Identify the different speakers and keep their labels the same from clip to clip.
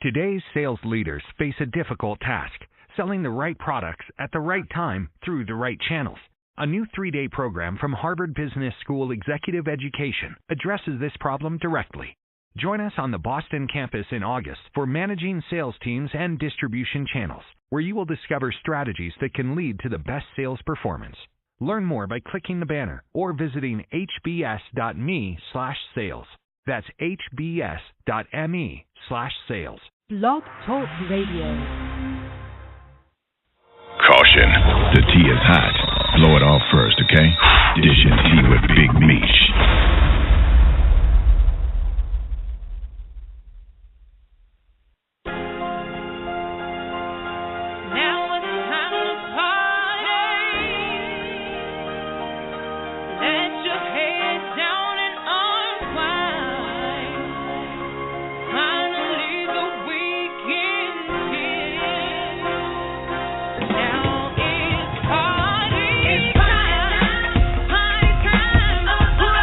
Speaker 1: Today's sales leaders face a difficult task, selling the right products at the right time through the right channels. A new 3-day program from Harvard Business School Executive Education addresses this problem directly. Join us on the Boston campus in August for Managing Sales Teams and Distribution Channels, where you will discover strategies that can lead to the best sales performance. Learn more by clicking the banner or visiting hbs.me/sales. That's hbs.me/sales.
Speaker 2: Blog Talk Radio.
Speaker 3: Caution, the tea is hot. Blow it off first, okay? Dishing tea with Big Meech.
Speaker 4: It's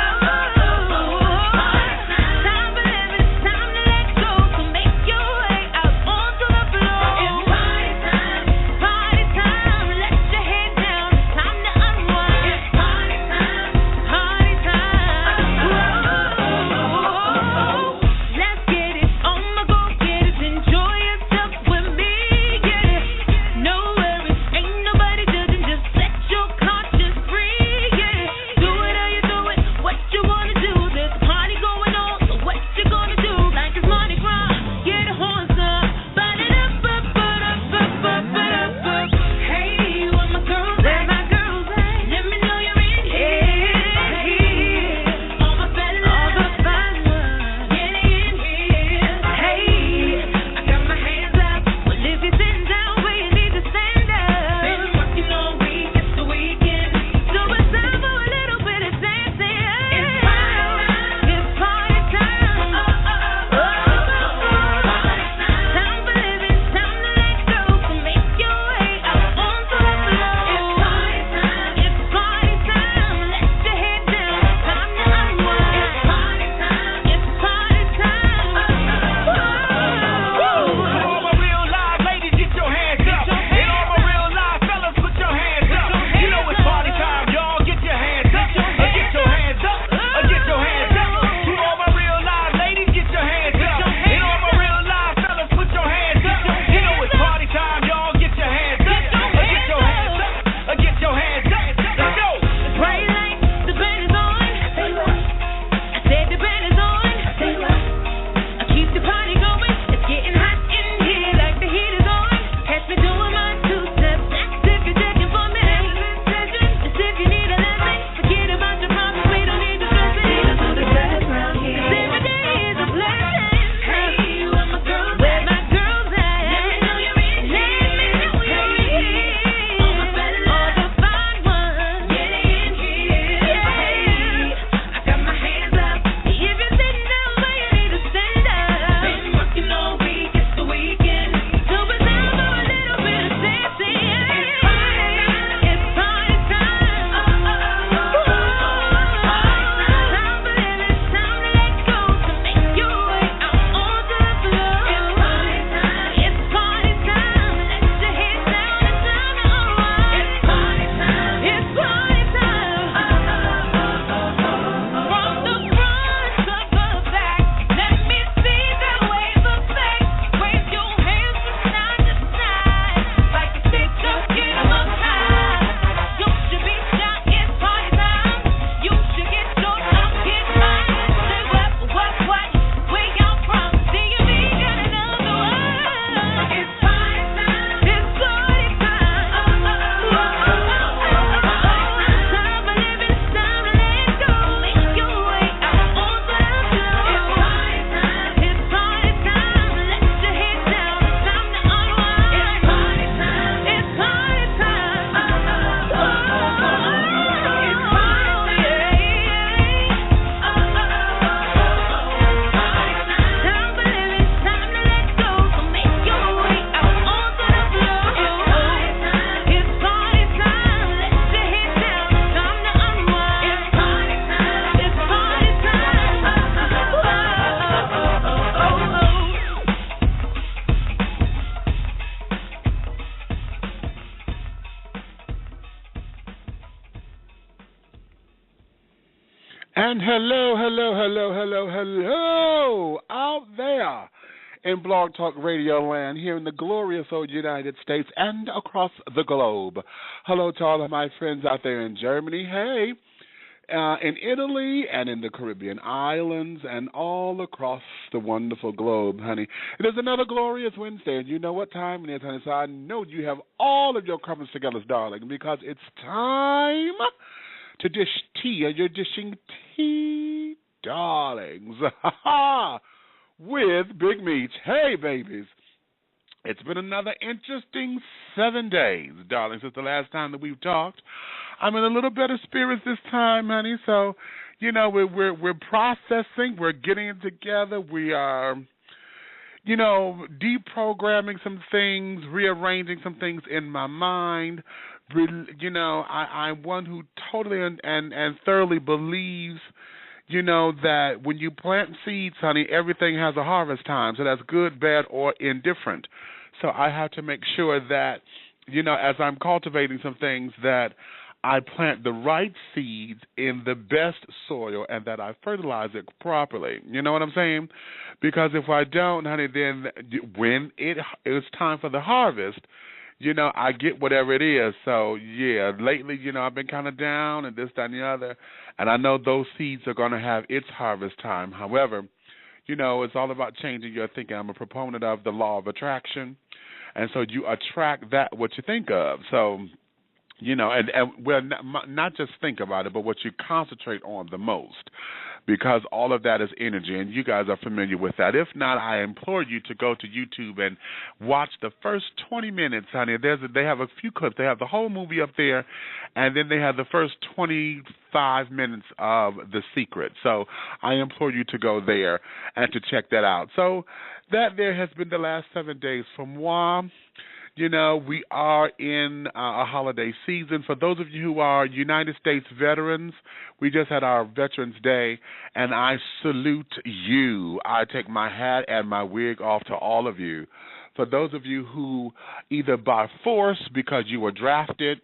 Speaker 4: And hello out there in Blog Talk Radio land here in the glorious old United States and across the globe. Hello to all of my friends out there in Germany. Hey, in Italy and in the Caribbean islands and all across the wonderful globe, honey. It is another glorious Wednesday, and you know what time it is, honey, so I know you have all of your crumpets together, darling, because it's time to dish tea, and you're dishing tea, darlings, with Big Meech. Hey, babies. It's been another interesting 7 days, darling, since the last time that we've talked. I'm in a little better spirits this time, honey. So, you know, we're processing, we're getting it together. We are, you know, deprogramming some things, rearranging some things in my mind. You know, I'm one who totally and thoroughly believes, you know, that when you plant seeds, honey, everything has a harvest time. So that's good, bad, or indifferent. So I have to make sure that, you know, as I'm cultivating some things, that I plant the right seeds in the best soil and that I fertilize it properly. You know what I'm saying? Because if I don't, honey, then when it's time for the harvest, you know, I get whatever it is. So, yeah, lately, you know, I've been kind of down and this, that, and the other, and I know those seeds are going to have its harvest time. However, you know, it's all about changing your thinking. I'm a proponent of the law of attraction, and so you attract that what you think of. So, you know, and well, not just think about it, but what you concentrate on the most, because all of that is energy, and you guys are familiar with that. If not, I implore you to go to YouTube and watch the first 20 minutes, honey. They have a few clips. They have the whole movie up there, and then they have the first 25 minutes of The Secret. So I implore you to go there and to check that out. So that there has been the last 7 days from moi. You know, we are in a holiday season. For those of you who are United States veterans, we just had our Veterans Day, and I salute you. I take my hat and my wig off to all of you. For those of you who either by force because you were drafted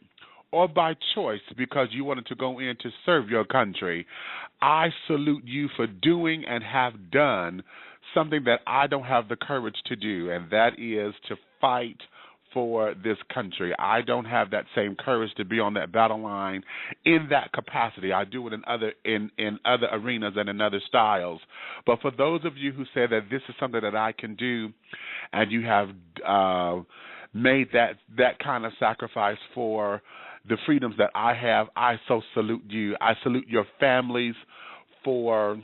Speaker 4: or by choice because you wanted to go in to serve your country, I salute you for doing and have done something that I don't have the courage to do, and that is to fight for this country. I don't have that same courage to be on that battle line in that capacity. I do it in other arenas and in other styles. But for those of you who say that this is something that I can do, and you have made that kind of sacrifice for the freedoms that I have, I so salute you. I salute your families for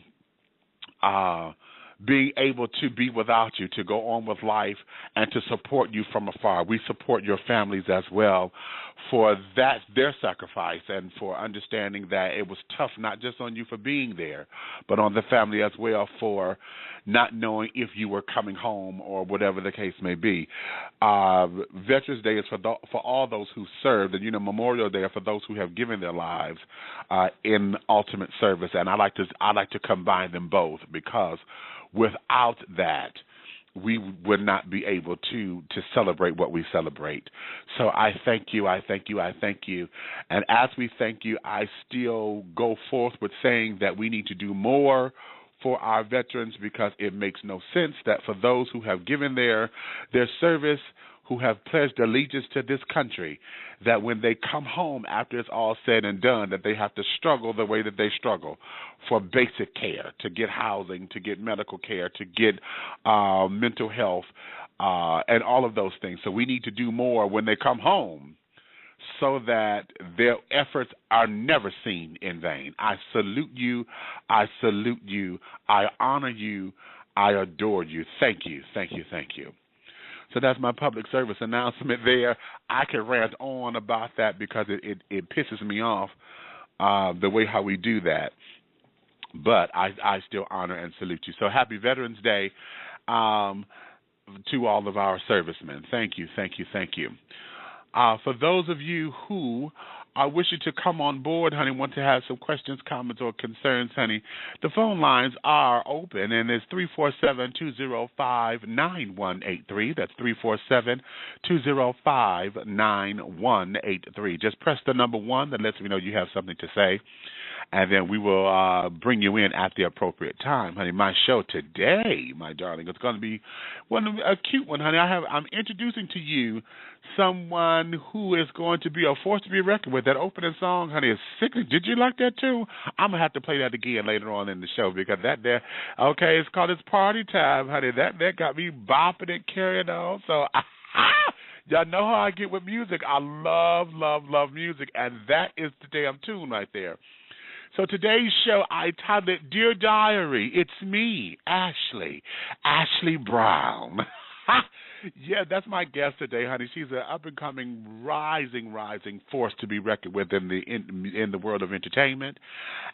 Speaker 4: being able to be without you, to go on with life, and to support you from afar. We support your families as well for their sacrifice, and for understanding that it was tough, not just on you for being there, but on the family as well for not knowing if you were coming home or whatever the case may be. Veterans Day is for all those who served, and, you know, Memorial Day is for those who have given their lives in ultimate service, and I like to combine them both, because without that, we would not be able to celebrate what we celebrate. So I thank you, I thank you, I thank you. And as we thank you, I still go forth with saying that we need to do more for our veterans, because it makes no sense that for those who have given their service, who have pledged allegiance to this country, that when they come home after it's all said and done, that they have to struggle the way that they struggle for basic care, to get housing, to get medical care, to get mental health, and all of those things. So we need to do more when they come home, so that their efforts are never seen in vain. I salute you. I salute you. I honor you. I adore you. Thank you. Thank you. Thank you. So that's my public service announcement there. I could rant on about that because it pisses me off the way how we do that. But I still honor and salute you. So happy Veterans Day to all of our servicemen. Thank you, thank you, thank you. For those of you who are wishing to come on board, honey, want to have some questions, comments, or concerns, honey, the phone lines are open, and it's 347-205-9183. That's 347-205-9183. Just press the number 1. That lets me know you have something to say. and then we will bring you in at the appropriate time, honey. My show today, my darling, it's going to be a cute one, honey. I'm introducing to you someone who is going to be a force to be reckoned with. That opening song, honey, is sickening. Did you like that too? I'm gonna have to play that again later on in the show because that there, okay, it's called It's Party Time, honey. That got me bopping and carrying on. So. Y'all know how I get with music. I love, love, love music, and that is the damn tune right there. So today's show, I titled it, Dear Diary, It's Me, Ashley Brown. Yeah, that's my guest today, honey. She's an up-and-coming, rising force to be reckoned with in the world of entertainment,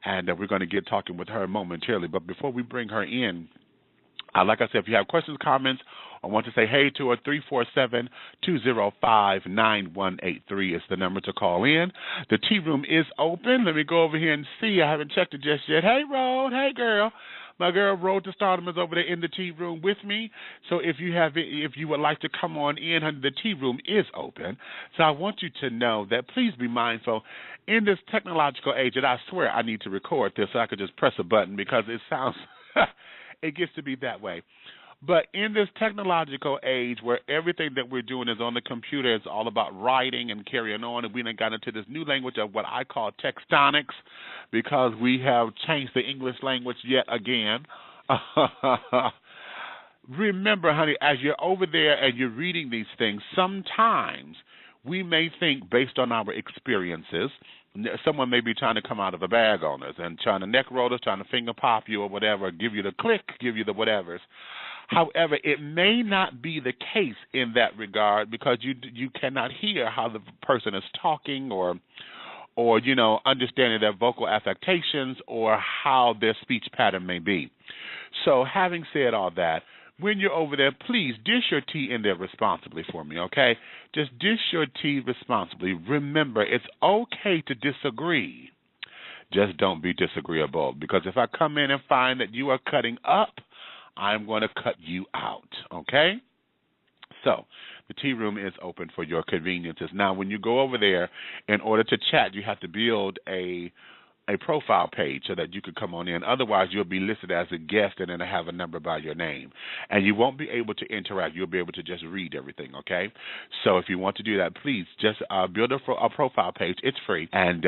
Speaker 4: and we're going to get talking with her momentarily. But before we bring her in, like I said, if you have questions, comments, or want to say hey to her, 347-205-9183 is the number to call in. The tea room is open. Let me go over here and see. I haven't checked it just yet. Hey, Rode. Hey, girl. My girl, Road to Stardom, is over there in the tea room with me. So if you would like to come on in, honey, the tea room is open. So I want you to know that please be mindful in this technological age, and I swear I need to record this so I could just press a button because it sounds, it gets to be that way. But in this technological age where everything that we're doing is on the computer, it's all about writing and carrying on, and we done got into this new language of what I call textonics because we have changed the English language yet again. Remember, honey, as you're over there and you're reading these things, sometimes we may think based on our experiences, someone may be trying to come out of a bag on us and trying to neck roll us, trying to finger pop you or whatever, give you the click, give you the whatevers. However, it may not be the case in that regard because you cannot hear how the person is talking or understanding their vocal affectations or how their speech pattern may be. So having said all that, when you're over there, please dish your tea in there responsibly for me, okay? Just dish your tea responsibly. Remember, it's okay to disagree. Just don't be disagreeable because if I come in and find that you are cutting up, I'm going to cut you out, okay? So the tea room is open for your conveniences. Now, when you go over there, in order to chat, you have to build a profile page so that you can come on in. Otherwise, you'll be listed as a guest and then have a number by your name. And you won't be able to interact. You'll be able to just read everything, okay? So if you want to do that, please just build a profile page. It's free, and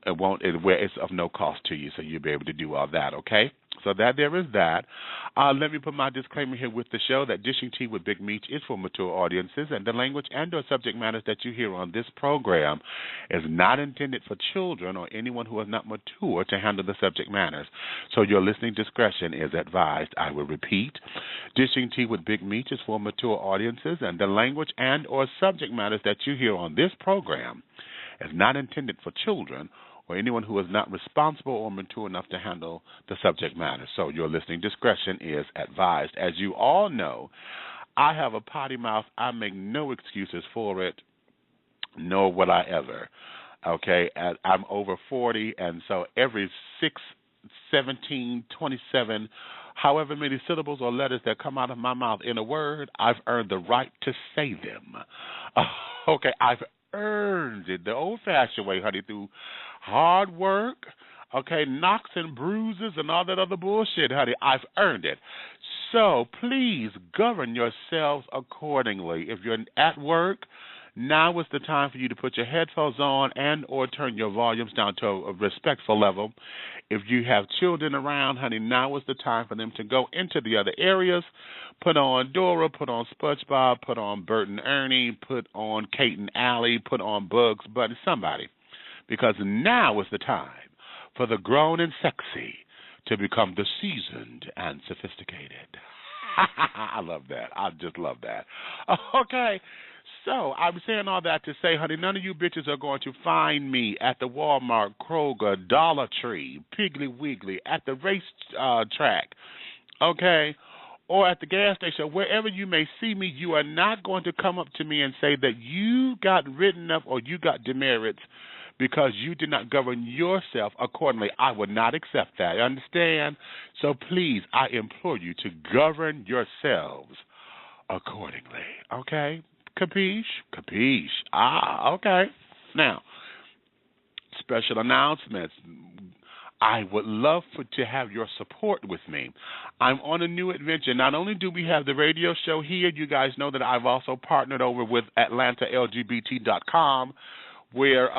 Speaker 4: it's of no cost to you, so you'll be able to do all that, okay? So there is that. Let me put my disclaimer here with the show that Dishing Tea with Big Meech is for mature audiences, and the language and or subject matters that you hear on this program is not intended for children or anyone who is not mature to handle the subject matters. So your listening discretion is advised. I will repeat. Dishing Tea with Big Meech is for mature audiences, and the language and or subject matters that you hear on this program is not intended for children or anyone who is not responsible or mature enough to handle the subject matter. So your listening discretion is advised. As you all know, I have a potty mouth. I make no excuses for it, nor will I ever. Okay, I'm over 40, and so every 6, 17, 27, however many syllables or letters that come out of my mouth in a word, I've earned the right to say them. Okay, I've earned it the old-fashioned way, honey, through hard work, okay, knocks and bruises and all that other bullshit, honey. I've earned it. So please govern yourselves accordingly. If you're at work, now is the time for you to put your headphones on and or turn your volumes down to a respectful level. If you have children around, honey, now is the time for them to go into the other areas. Put on Dora, put on SpongeBob, put on Bert and Ernie, put on Kate and Allie, put on Bugs Bunny, somebody. Because now is the time for the grown and sexy to become the seasoned and sophisticated. I love that. I just love that. Okay, so I'm saying all that to say, honey, none of you bitches are going to find me at the Walmart, Kroger, Dollar Tree, Piggly Wiggly, at the race track, okay, or at the gas station, wherever you may see me. You are not going to come up to me and say that you got written up or you got demerits because you did not govern yourself accordingly. I would not accept that. Understand? So please, I implore you to govern yourselves accordingly. Okay? Capiche? Capiche. Okay. Now, special announcements. I would love to have your support with me. I'm on a new adventure. Not only do we have the radio show here, you guys know that I've also partnered over with AtlantaLGBT.com, where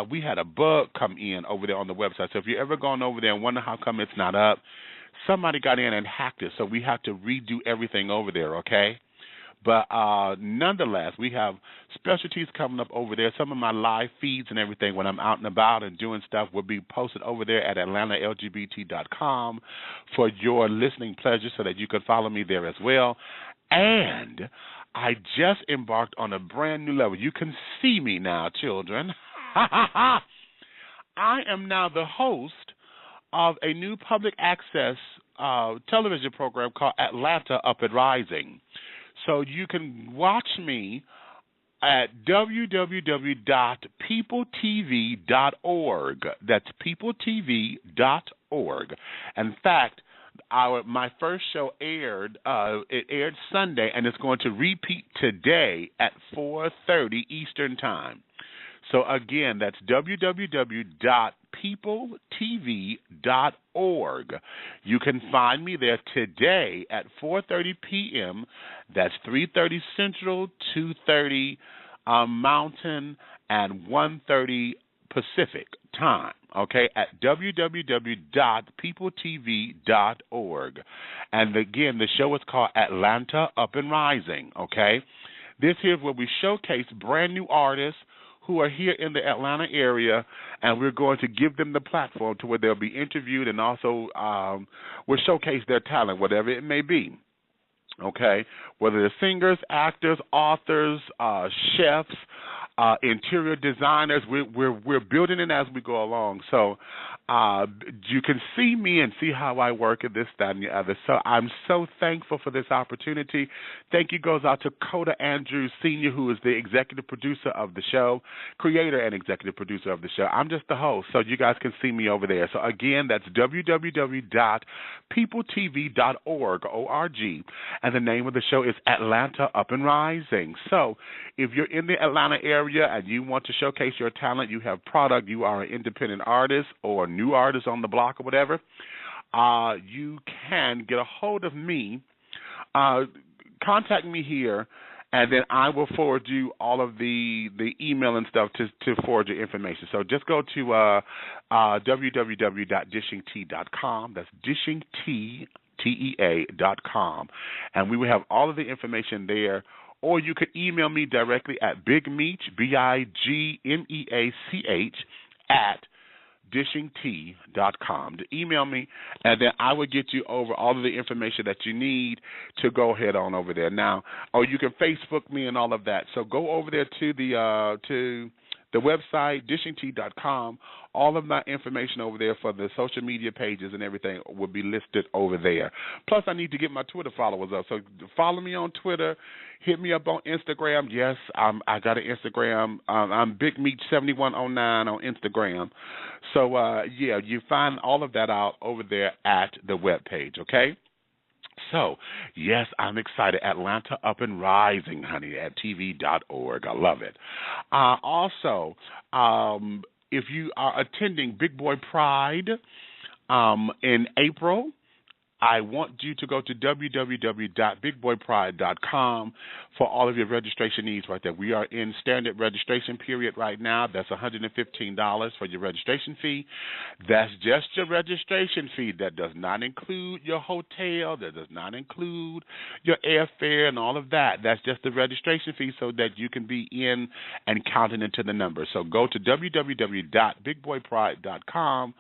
Speaker 4: we had a bug come in over there on the website. So if you're ever gone over there and wonder how come it's not up, somebody got in and hacked it. So we have to redo everything over there, okay? But nonetheless, we have specialties coming up over there. Some of my live feeds and everything when I'm out and about and doing stuff will be posted over there at AtlantaLGBT.com for your listening pleasure so that you can follow me there as well. And I just embarked on a brand new level. You can see me now, children. I am now the host of a new public access television program called Atlanta Up and Rising. So you can watch me at www.peopletv.org. That's peopletv.org. In fact, my first show aired. It aired Sunday, and it's going to repeat today at 4:30 Eastern Time. So again, that's www.peopletv.org. You can find me there today at 4:30 p.m. That's 3:30 Central, 2:30 Mountain, and 1:30 Pacific time. Okay, at www.peopletv.org. And again, the show is called Atlanta Up and Rising. Okay, this here is where we showcase brand new artists who are here in the Atlanta area, and we're going to give them the platform to where they'll be interviewed, and also we'll showcase their talent, whatever it may be. Okay, whether they're singers, actors, authors, chefs, interior designers, we're building it as we go along. So you can see me and see how I work at this, that, and the other. So I'm so thankful for this opportunity. Thank you goes out to Coda Andrews Sr., who is the executive producer of the show, creator and executive producer of the show. I'm just the host, so you guys can see me over there. So again, that's www.peopletv.org, O-R-G, and the name of the show is Atlanta Up and Rising. So if you're in the Atlanta area and you want to showcase your talent, you have product, you are an independent artist or new artist on the block or whatever, you can get a hold of me, contact me here, and then I will forward you all of the email and stuff to forward your information. So just go to www.dishingtea.com. That's dishingtea.com, and we will have all of the information there. Or you could email me directly at bigmeach, BIGMEACH, at dishingtea.com. To email me, and then I will get you over all of the information that you need to go ahead on over there. Now, or you can Facebook me and all of that. So go over there to the website, dishingtea.com. All of my information over there for the social media pages and everything will be listed over there. Plus, I need to get my Twitter followers up. So follow me on Twitter. Hit me up on Instagram. Yes, I got an Instagram. I'm BigMeat7109 on Instagram. So, yeah, you find all of that out over there at the webpage, okay? So, yes, I'm excited. Atlanta Up and Rising, honey, at tv.org. I love it. Also, if you are attending Big Boy Pride in April, I want you to go to www.bigboypride.com for all of your registration needs right there. We are in standard registration period right now. That's $115 for your registration fee. That's just your registration fee. That does not include your hotel. That does not include your airfare and all of that. That's just the registration fee so that you can be in and counted into the number. So go to www.bigboypride.com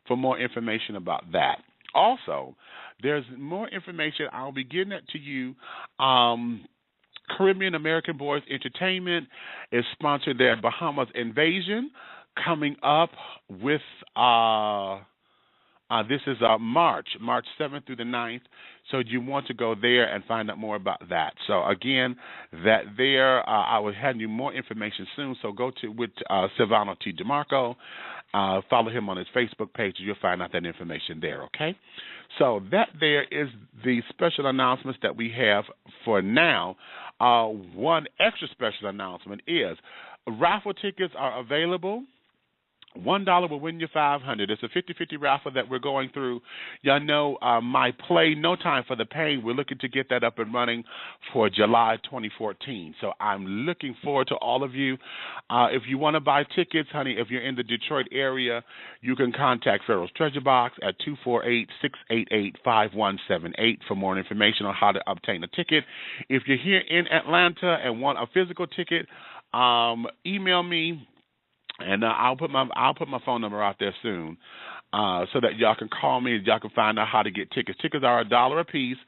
Speaker 4: for more information about that. Also, there's more information. I'll be getting it to you. Caribbean American Boys Entertainment is sponsoring their Bahamas Invasion coming up with, this is March 7th through the 9th. So you want to go there and find out more about that. So, again, that there, I will have you more information soon. So go to with Silvano T. DeMarco. Follow him on his Facebook page. You'll find out that information there, okay? So that there is the special announcements that we have for now. One extra special announcement is raffle tickets are available $1 will win you $500. It's a 50-50 raffle that we're going through. Y'all know my play, No Time for the Pain. We're looking to get that up and running for July 2014. So I'm looking forward to all of you. If you want to buy tickets, honey, if you're in the Detroit area, you can contact Pharaoh's Treasure Box at 248-688-5178 for more information on how to obtain a ticket. If you're here in Atlanta and want a physical ticket, email me. And I'll put my phone number out there soon, so that y'all can call me and y'all can find out how to get tickets. Tickets are $1 a piece,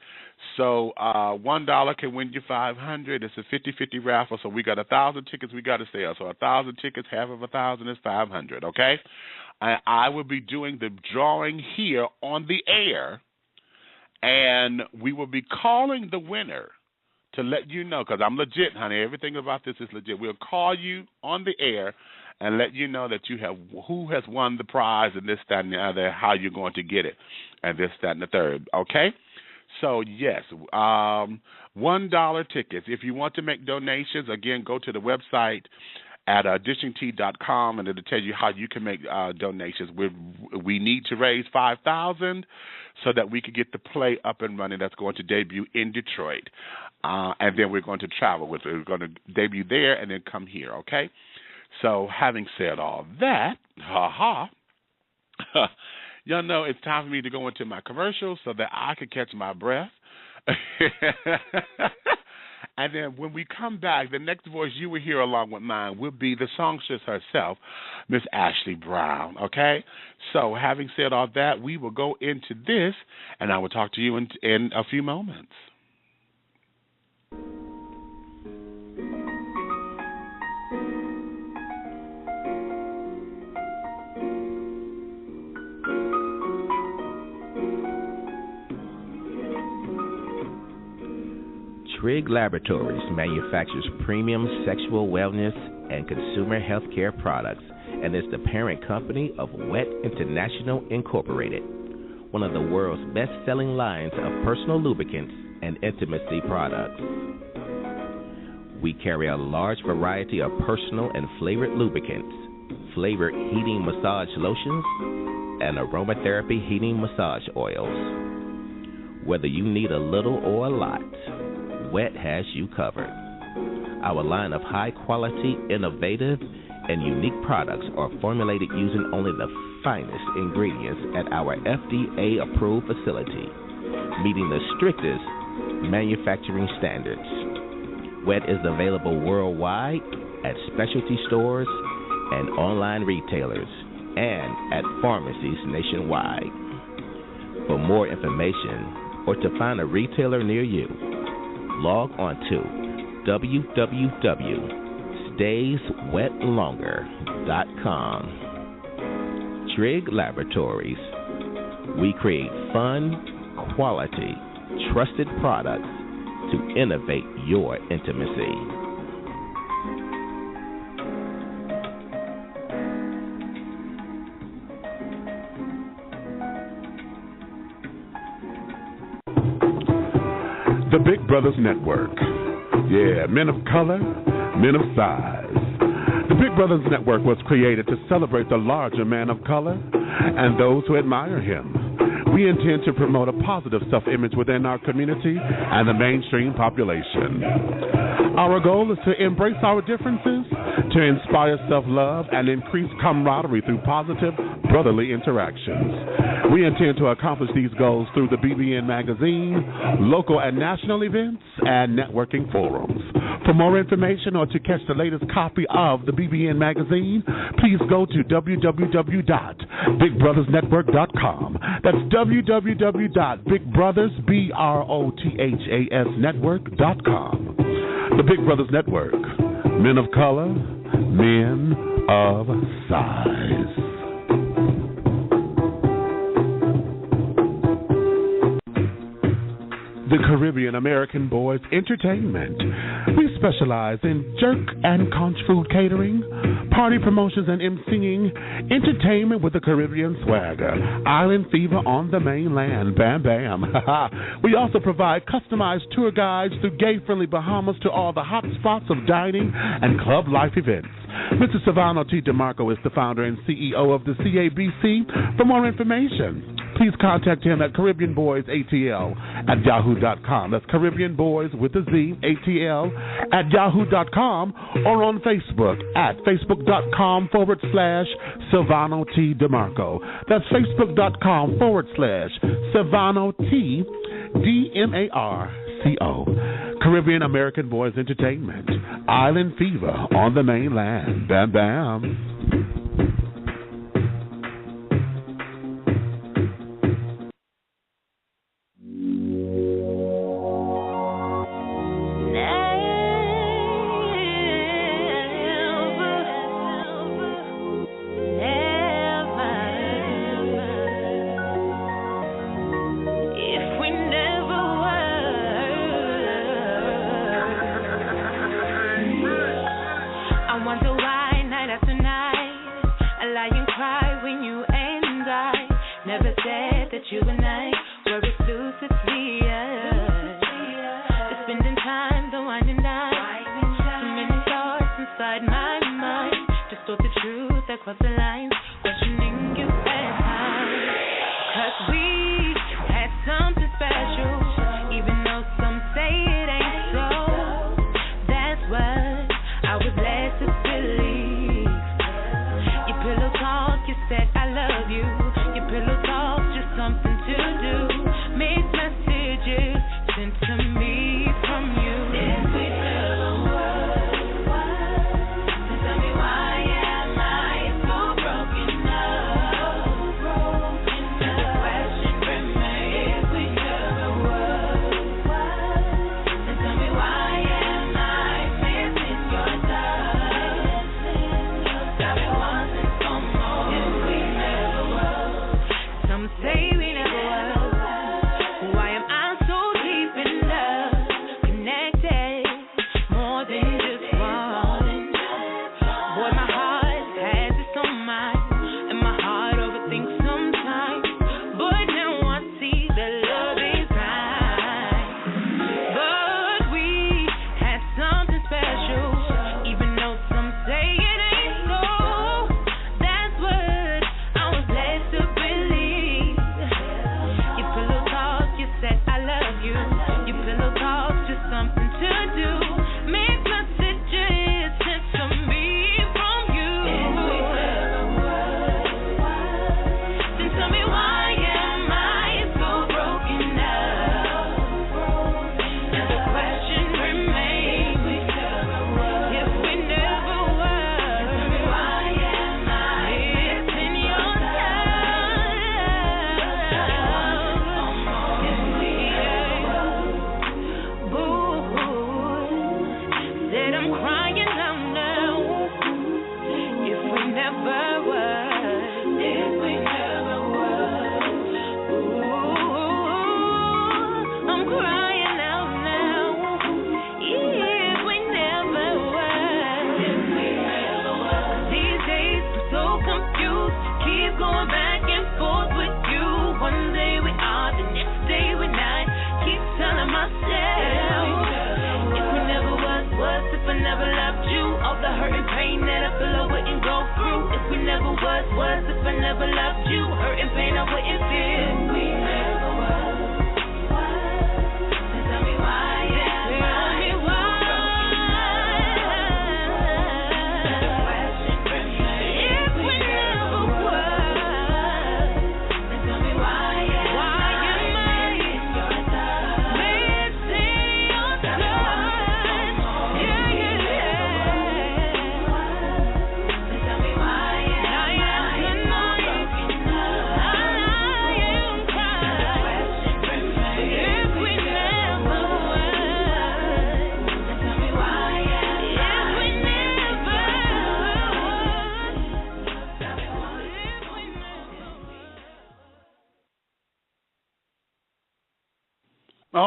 Speaker 4: so $1 can win you $500. It's a 50-50 raffle, so we got 1,000 tickets we got to sell. So 1,000 tickets, half of 1,000 is $500. Okay, I will be doing the drawing here on the air, and we will be calling the winner to let you know, because I'm legit, honey. Everything about this is legit. We'll call you on the air and let you know that you have who has won the prize and this, that, and the other, how you're going to get it, and this, that, and the third. Okay? So, yes, $1 tickets. If you want to make donations, again, go to the website at dishingtea.com, and it'll tell you how you can make donations. We need to raise $5,000 so that we can get the play up and running that's going to debut in Detroit. And then we're going to travel with it. We're going to debut there and then come here, okay? So having said all that, y'all know it's time for me to go into my commercials so that I can catch my breath. And then when we come back, the next voice you will hear along with mine will be the songstress herself, Miss Ashley Brown, okay? So having said all that, we will go into this, and I will talk to you in a few moments.
Speaker 5: Trigg Laboratories manufactures premium sexual wellness and consumer health care products and is the parent company of Wet International Incorporated, one of the world's best-selling lines of personal lubricants and intimacy products. We carry a large variety of personal and flavored lubricants, flavored heating massage lotions, and aromatherapy heating massage oils. Whether you need a little or a lot, Wet has you covered. Our line of high-quality, innovative, and unique products are formulated using only the finest ingredients at our FDA-approved facility, meeting the strictest manufacturing standards. Wet is available worldwide at specialty stores and online retailers and at pharmacies nationwide. For more information or to find a retailer near you, log on to www.stayswetlonger.com. Trigg Laboratories. We create fun, quality, trusted products to innovate your intimacy.
Speaker 4: The Big Brothers Network. Yeah, men of color, men of size. The Big Brothers Network was created to celebrate the larger man of color and those who admire him. We intend to promote a positive self-image within our community and the mainstream population. Our goal is to embrace our differences, to inspire self-love, and increase camaraderie through positive, brotherly interactions. We intend to accomplish these goals through the BBN magazine, local and national events, and networking forums. For more information or to catch the latest copy of the BBN magazine, please go to www.bigbrothersnetwork.com. That's www.bigbrothersnetwork.com. The Big Brothers Network. Men of color, men of size.
Speaker 6: the Caribbean American Boys Entertainment. We specialize in jerk and conch food catering, party promotions and emceeing, entertainment with the Caribbean swagger, island fever on the mainland, bam bam. We also provide customized tour guides through gay-friendly Bahamas to all the hot spots of dining and club life events. Mr. Silvano T. DeMarco is the founder and CEO of the CABC. For more information, please contact him at CaribbeanBoysATL@yahoo.com. That's Caribbean Boys with a Z, ATL, @yahoo.com, or on Facebook at Facebook.com/Silvano T. DeMarco. That's Facebook.com/Silvano T. DMARCO. Caribbean American Boys Entertainment. Island Fever on the mainland. Bam bam.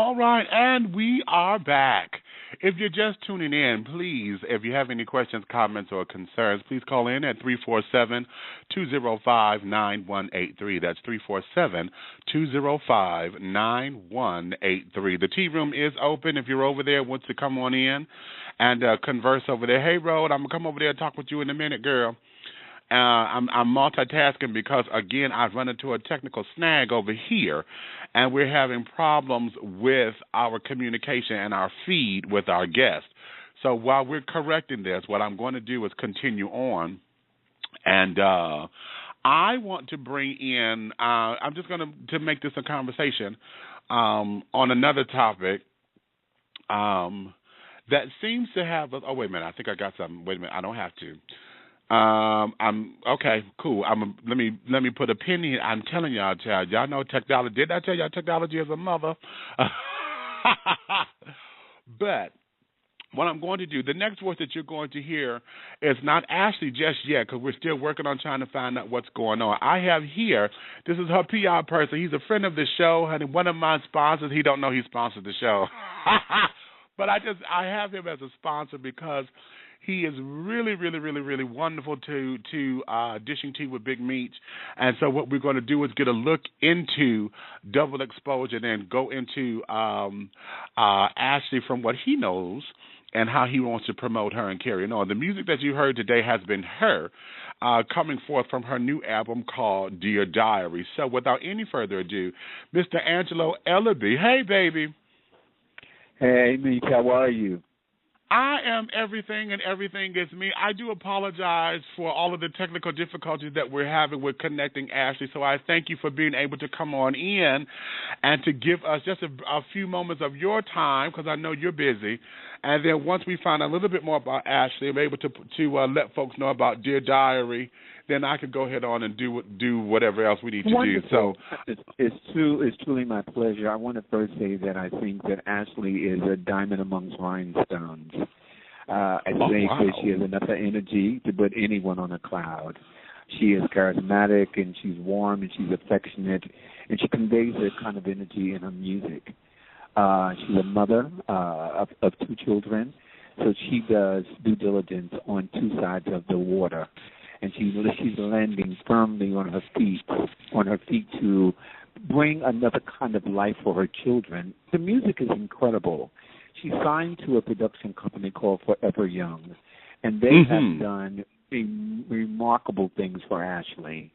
Speaker 4: All right, and we are back. If you're just tuning in, please, if you have any questions, comments, or concerns, please call in at 347-205-9183. That's 347-205-9183. The tea room is open. If you're over there, want to come on in and converse over there. Hey, Rod, I'm going to come over there and talk with you in a minute, girl. I'm multitasking because, again, I've run into a technical snag over here, and we're having problems with our communication and our feed with our guests. So while we're correcting this, what I'm going to do is continue on, and I want to bring in, I'm just going to make this a conversation on another topic that seems to have, oh, wait a minute, I think I got something. Wait a minute, I don't have to. I'm okay, cool. Let me put a pin in. I'm telling y'all, child. Y'all know technology. Did I tell y'all technology is a mother? But what I'm going to do, the next voice that you're going to hear is not Ashley just yet, because we're still working on trying to find out what's going on. I have here, this is her PR person. He's a friend of the show, honey. One of my sponsors. He don't know he sponsored the show, but I have him as a sponsor because he is really, really, really, really wonderful to Dishing Tea with Big Meech. And so what we're going to do is get a look into double exposure and then go into Ashley from what he knows and how he wants to promote her and carry on. The music that you heard today has been her coming forth from her new album called Dear Diary. So without any further ado, Mr. Angelo Ellaby. Hey, baby.
Speaker 7: Hey, Meech, how are you?
Speaker 4: I am everything, and everything is me. I do apologize for all of the technical difficulties that we're having with connecting Ashley, so I thank you for being able to come on in and to give us just a few moments of your time, because I know you're busy. And then once we find a little bit more about Ashley, I'm able to let folks know about Dear Diary, then I can go ahead on and do whatever else we need to
Speaker 7: Wonderful.
Speaker 4: do. So
Speaker 7: it's truly my pleasure. I want to first say that I think that Ashley is a diamond amongst rhinestones. I think that she has enough energy to put anyone on a cloud. She is charismatic, and she's warm, and she's affectionate, and she conveys that kind of energy in her music. She's a mother of two children, so she does due diligence on two sides of the water, and she's landing firmly on her feet to bring another kind of life for her children. The music is incredible. She's signed to a production company called Forever Young, and they have done remarkable things for Ashley,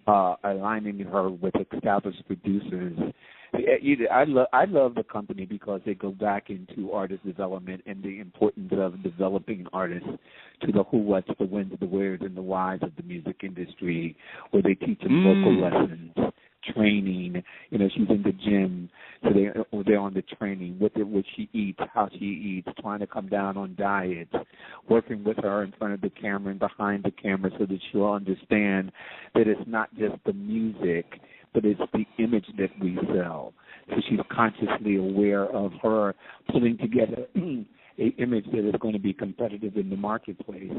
Speaker 7: aligning her with established producers. I love the company because they go back into artist development and the importance of developing artists to the who, what's, the whens, the wheres, and the whys of the music industry, where they teach them vocal lessons, training. You know, she's in the gym, so they're on the training, what she eats, how she eats, trying to come down on diets, working with her in front of the camera and behind the camera so that she'll understand that it's not just the music, but it's the image that we sell. So she's consciously aware of her putting together an image that is going to be competitive in the marketplace.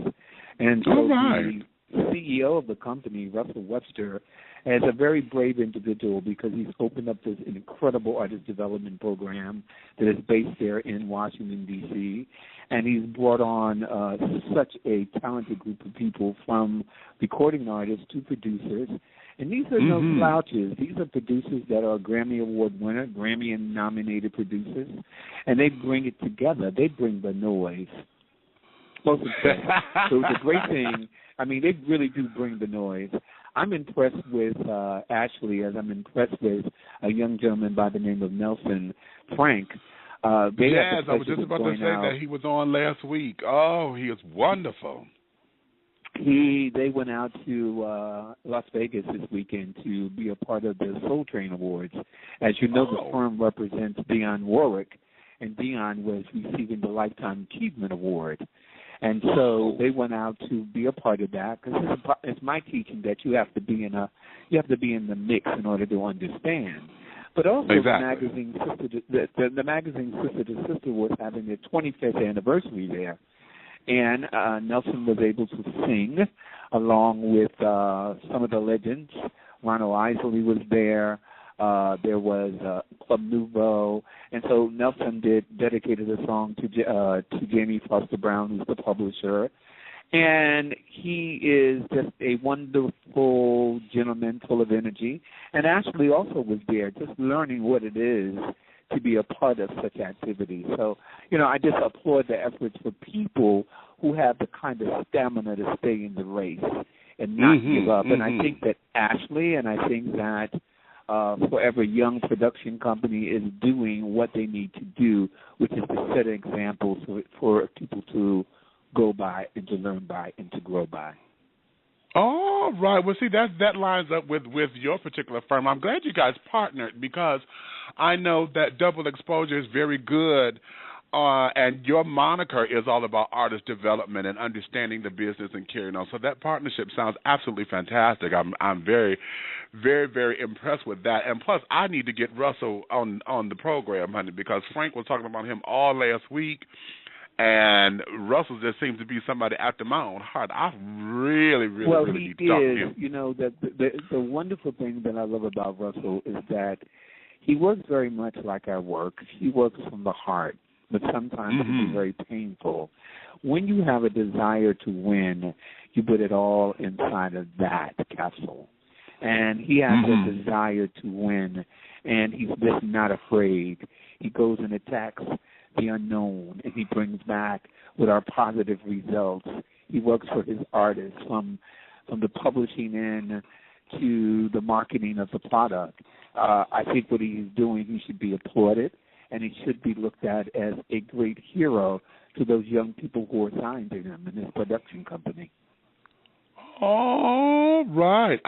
Speaker 7: And so the CEO of the company, Russell Webster, is a very brave individual because he's opened up this incredible artist development program that is based there in Washington, D.C., and he's brought on such a talented group of people, from recording artists to producers. And these are no slouches. These are producers that are Grammy Award winner, Grammy-nominated producers, and they bring it together. They bring the noise. So it's a great thing. I mean, they really do bring the noise. I'm impressed with Ashley, as I'm impressed with a young gentleman by the name of Nelson Frank.
Speaker 4: I was just about to say that he was on last week. Oh, he is wonderful.
Speaker 7: They went out to Las Vegas this weekend to be a part of the Soul Train Awards. As you know, the firm represents Dionne Warwick, and Dionne was receiving the Lifetime Achievement Award. And so they went out to be a part of that, because it's my teaching that you have to be in the mix in order to understand. But also the magazine Sister to Sister was having their 25th anniversary there. And Nelson was able to sing along with some of the legends. Ronald Isley was there. There was Club Nouveau, and so Nelson dedicated a song to Jamie Foster Brown, who's the publisher. And he is just a wonderful gentleman, full of energy. And Ashley also was there, just learning what it is to be a part of such activities. So, I just applaud the efforts for people who have the kind of stamina to stay in the race and not give up. And I think that Ashley, and I think that Forever Young Production Company is doing what they need to do, which is to set examples for people to go by and to learn by and to grow by.
Speaker 4: All right. Well, see, that lines up with your particular firm. I'm glad you guys partnered because I know that Double Exposure is very good, and your moniker is all about artist development and understanding the business and carrying on. So that partnership sounds absolutely fantastic. I'm very, very, very impressed with that. And plus, I need to get Russell on the program, honey, because Frank was talking about him all last week. And Russell just seems to be somebody after my own heart. I really need to talk to him.
Speaker 7: The wonderful thing that I love about Russell is that he works very much like I work. He works from the heart, but sometimes it can be very painful. When you have a desire to win, you put it all inside of that capsule. And he has a desire to win, and he's just not afraid. He goes and attacks the unknown, and he brings back with our positive results. He works for his artists from the publishing end to the marketing of the product. I think what he's doing, he should be applauded, and he should be looked at as a great hero to those young people who are signed to him in his production company.
Speaker 4: All right.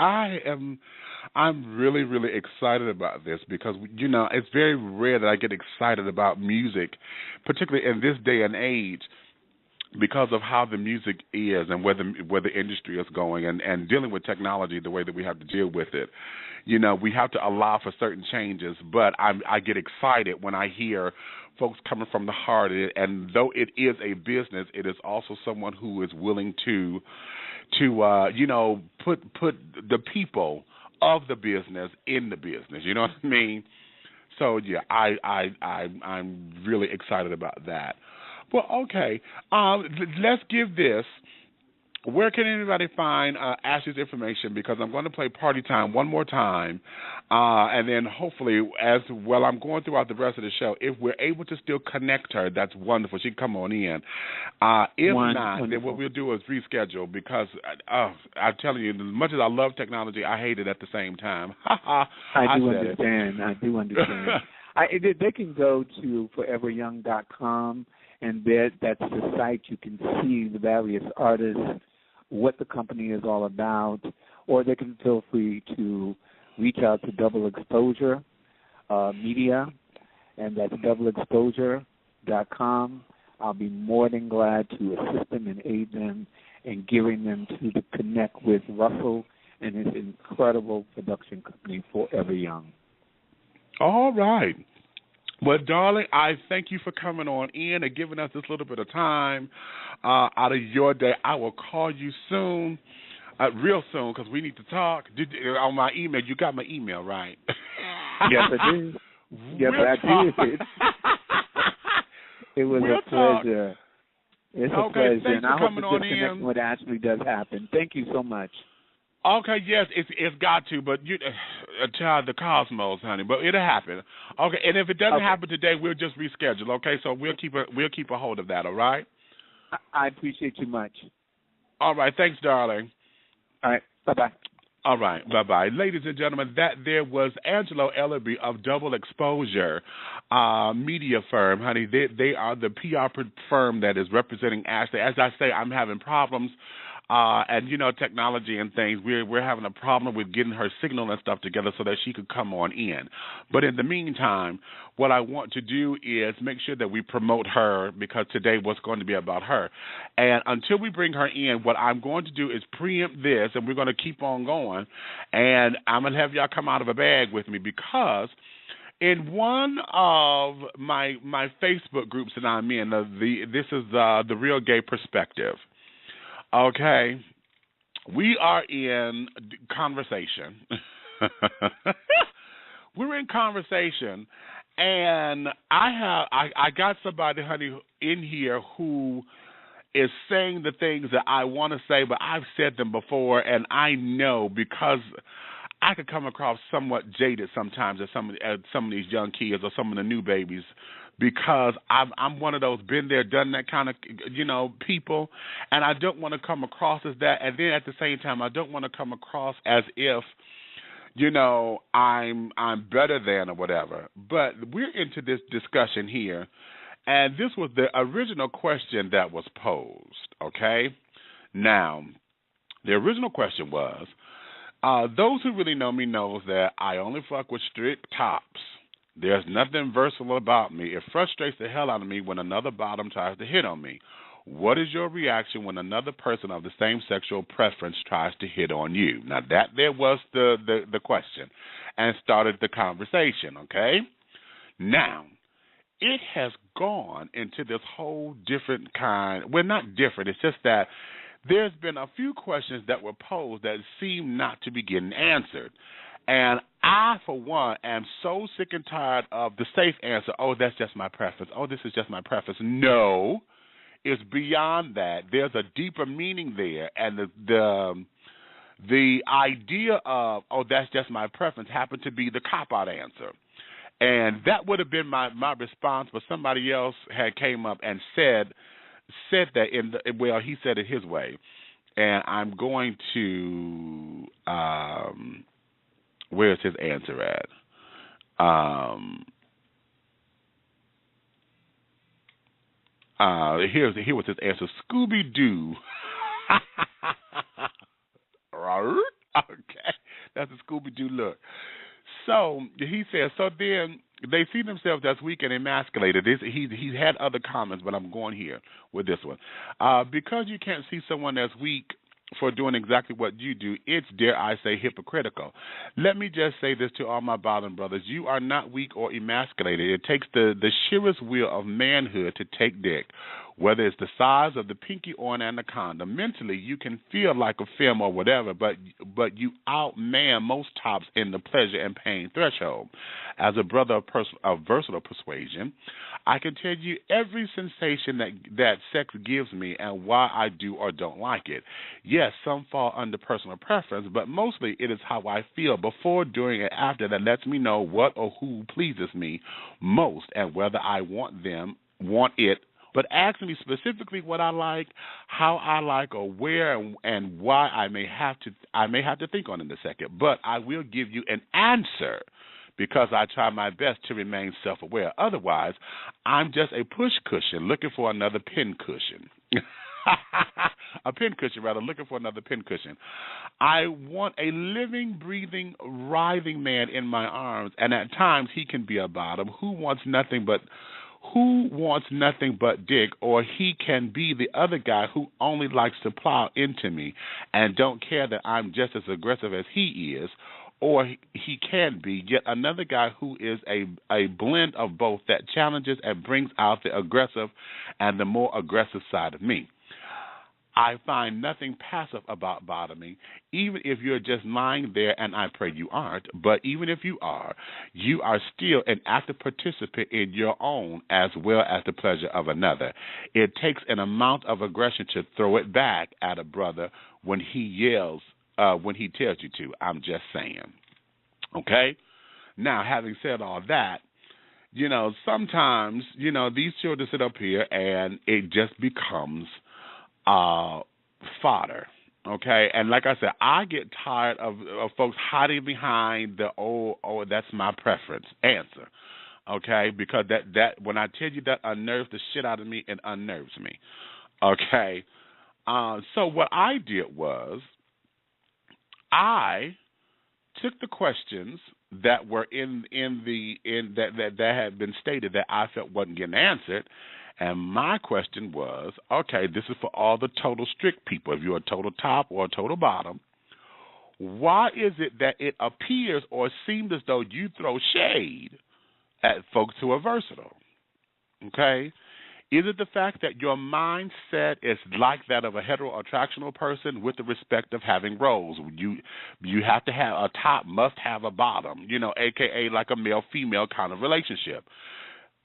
Speaker 4: I'm really, really excited about this because, it's very rare that I get excited about music, particularly in this day and age, because of how the music is and where the industry is going and dealing with technology the way that we have to deal with it. We have to allow for certain changes, but I get excited when I hear folks coming from the heart. And though it is a business, it is also someone who is willing to put the people of the business in the business. You know what I mean? So yeah, I'm really excited about that. Well, okay. Let's give this. Where can anybody find Ashley's information? Because I'm going to play Party Time one more time, and then hopefully, as well, I'm going throughout the rest of the show. If we're able to still connect her, that's wonderful. She can come on in. If not, then what we'll do is reschedule because I'm telling you, as much as I love technology, I hate it at the same time.
Speaker 7: I do understand. They can go to foreveryoung.com, and that's the site. You can see the various artists, what the company is all about, or they can feel free to reach out to Double Exposure Media, and that's doubleexposure.com. I'll be more than glad to assist them and aid them in gearing them to connect with Russell and his incredible production company, Forever Young.
Speaker 4: All right. Well, darling, I thank you for coming on in and giving us this little bit of time out of your day. I will call you soon, real soon, because we need to talk. On my email, you got my email, right?
Speaker 7: Yes, I did. Yes, I did. It was a pleasure. It's a pleasure, and I hope the disconnect with Ashley does happen. Thank you so much.
Speaker 4: Okay, yes, it's got to, but child, the cosmos, honey. But it'll happen. Okay, and if it doesn't happen today, we'll just reschedule. Okay, so we'll keep a hold of that. All right.
Speaker 7: I appreciate you much.
Speaker 4: All right, thanks, darling.
Speaker 7: All right, bye-bye.
Speaker 4: All right, bye-bye. Ladies and gentlemen, that there was Angelo Ellerby of Double Exposure Media Firm. Honey, they are the PR firm that is representing Ashley. As I say, I'm having problems. And, technology and things, we're having a problem with getting her signal and stuff together so that she could come on in. But in the meantime, what I want to do is make sure that we promote her because today was going to be about her. And until we bring her in, what I'm going to do is preempt this, and we're going to keep on going. And I'm going to have y'all come out of a bag with me because in one of my Facebook groups that I'm in, this is the Real Gay Perspective. Okay, we are in conversation we're in conversation, and I got somebody, honey, in here who is saying the things that I want to say, but I've said them before, and I know because I could come across somewhat jaded sometimes at some of these young kids or some of the new babies, because I'm one of those been there, done that kind of, people, and I don't want to come across as that, and then at the same time, I don't want to come across as if, I'm better than or whatever. But we're into this discussion here, and this was the original question that was posed, okay? Now, the original question was, those who really know me knows that I only fuck with strict tops. There's nothing versatile about me. It frustrates the hell out of me when another bottom tries to hit on me. What is your reaction when another person of the same sexual preference tries to hit on you? Now, that there was the question and started the conversation, okay? Now, it has gone into this whole different kind. Well, not different. It's just that there's been a few questions that were posed that seem not to be getting answered. And I, for one, am so sick and tired of the safe answer, oh, that's just my preference. Oh, this is just my preference. No, it's beyond that. There's a deeper meaning there. And the idea of, oh, that's just my preference happened to be the cop-out answer. And that would have been my response, but somebody else had came up and said that he said it his way. And I'm going to where's his answer at? Here was his answer. Scooby-Doo. Okay. That's a Scooby-Doo look. So he says, so then they see themselves as weak and emasculated. He's had other comments, but I'm going here with this one. Because you can't see someone as weak for doing exactly what you do, it's, dare I say, hypocritical. Let me just say this to all my bottom brothers. You are not weak or emasculated. It takes the sheerest will of manhood to take dick, whether it's the size of the pinky or an anaconda. Mentally, you can feel like a film or whatever, but you outman most tops in the pleasure and pain threshold. As a brother of versatile persuasion, I can tell you every sensation that sex gives me and why I do or don't like it. Yes, some fall under personal preference, but mostly it is how I feel before, during, and after that lets me know what or who pleases me most and whether I want it. But ask me specifically what I like, how I like, or where and why I may have to think on it in a second. But I will give you an answer because I try my best to remain self-aware. Otherwise, I'm just a push cushion looking for another pin cushion. A pin cushion, rather, looking for another pin cushion. I want a living, breathing, writhing man in my arms, and at times he can be a bottom who wants nothing but dick, or he can be the other guy who only likes to plow into me and don't care that I'm just as aggressive as he is, or he can be yet another guy who is a blend of both that challenges and brings out the aggressive and the more aggressive side of me. I find nothing passive about bottoming, even if you're just lying there, and I pray you aren't, but even if you are still an active participant in your own as well as the pleasure of another. It takes an amount of aggression to throw it back at a brother when he yells, when he tells you to. I'm just saying. Okay? Now, having said all that, sometimes, these children sit up here and it just becomes fodder, okay? And like I said, I get tired of folks hiding behind the oh, that's my preference answer, okay? Because that when I tell you that unnerves the shit out of me, it unnerves me, okay? So what I did was I took the questions that were that had been stated that I felt wasn't getting answered. And my question was, okay, this is for all the total strict people. If you're a total top or a total bottom, why is it that it appears or seems as though you throw shade at folks who are versatile? Okay? Is it the fact that your mindset is like that of a heteroattractional person with the respect of having roles? You have to have a top, must have a bottom, a.k.a. like a male-female kind of relationship.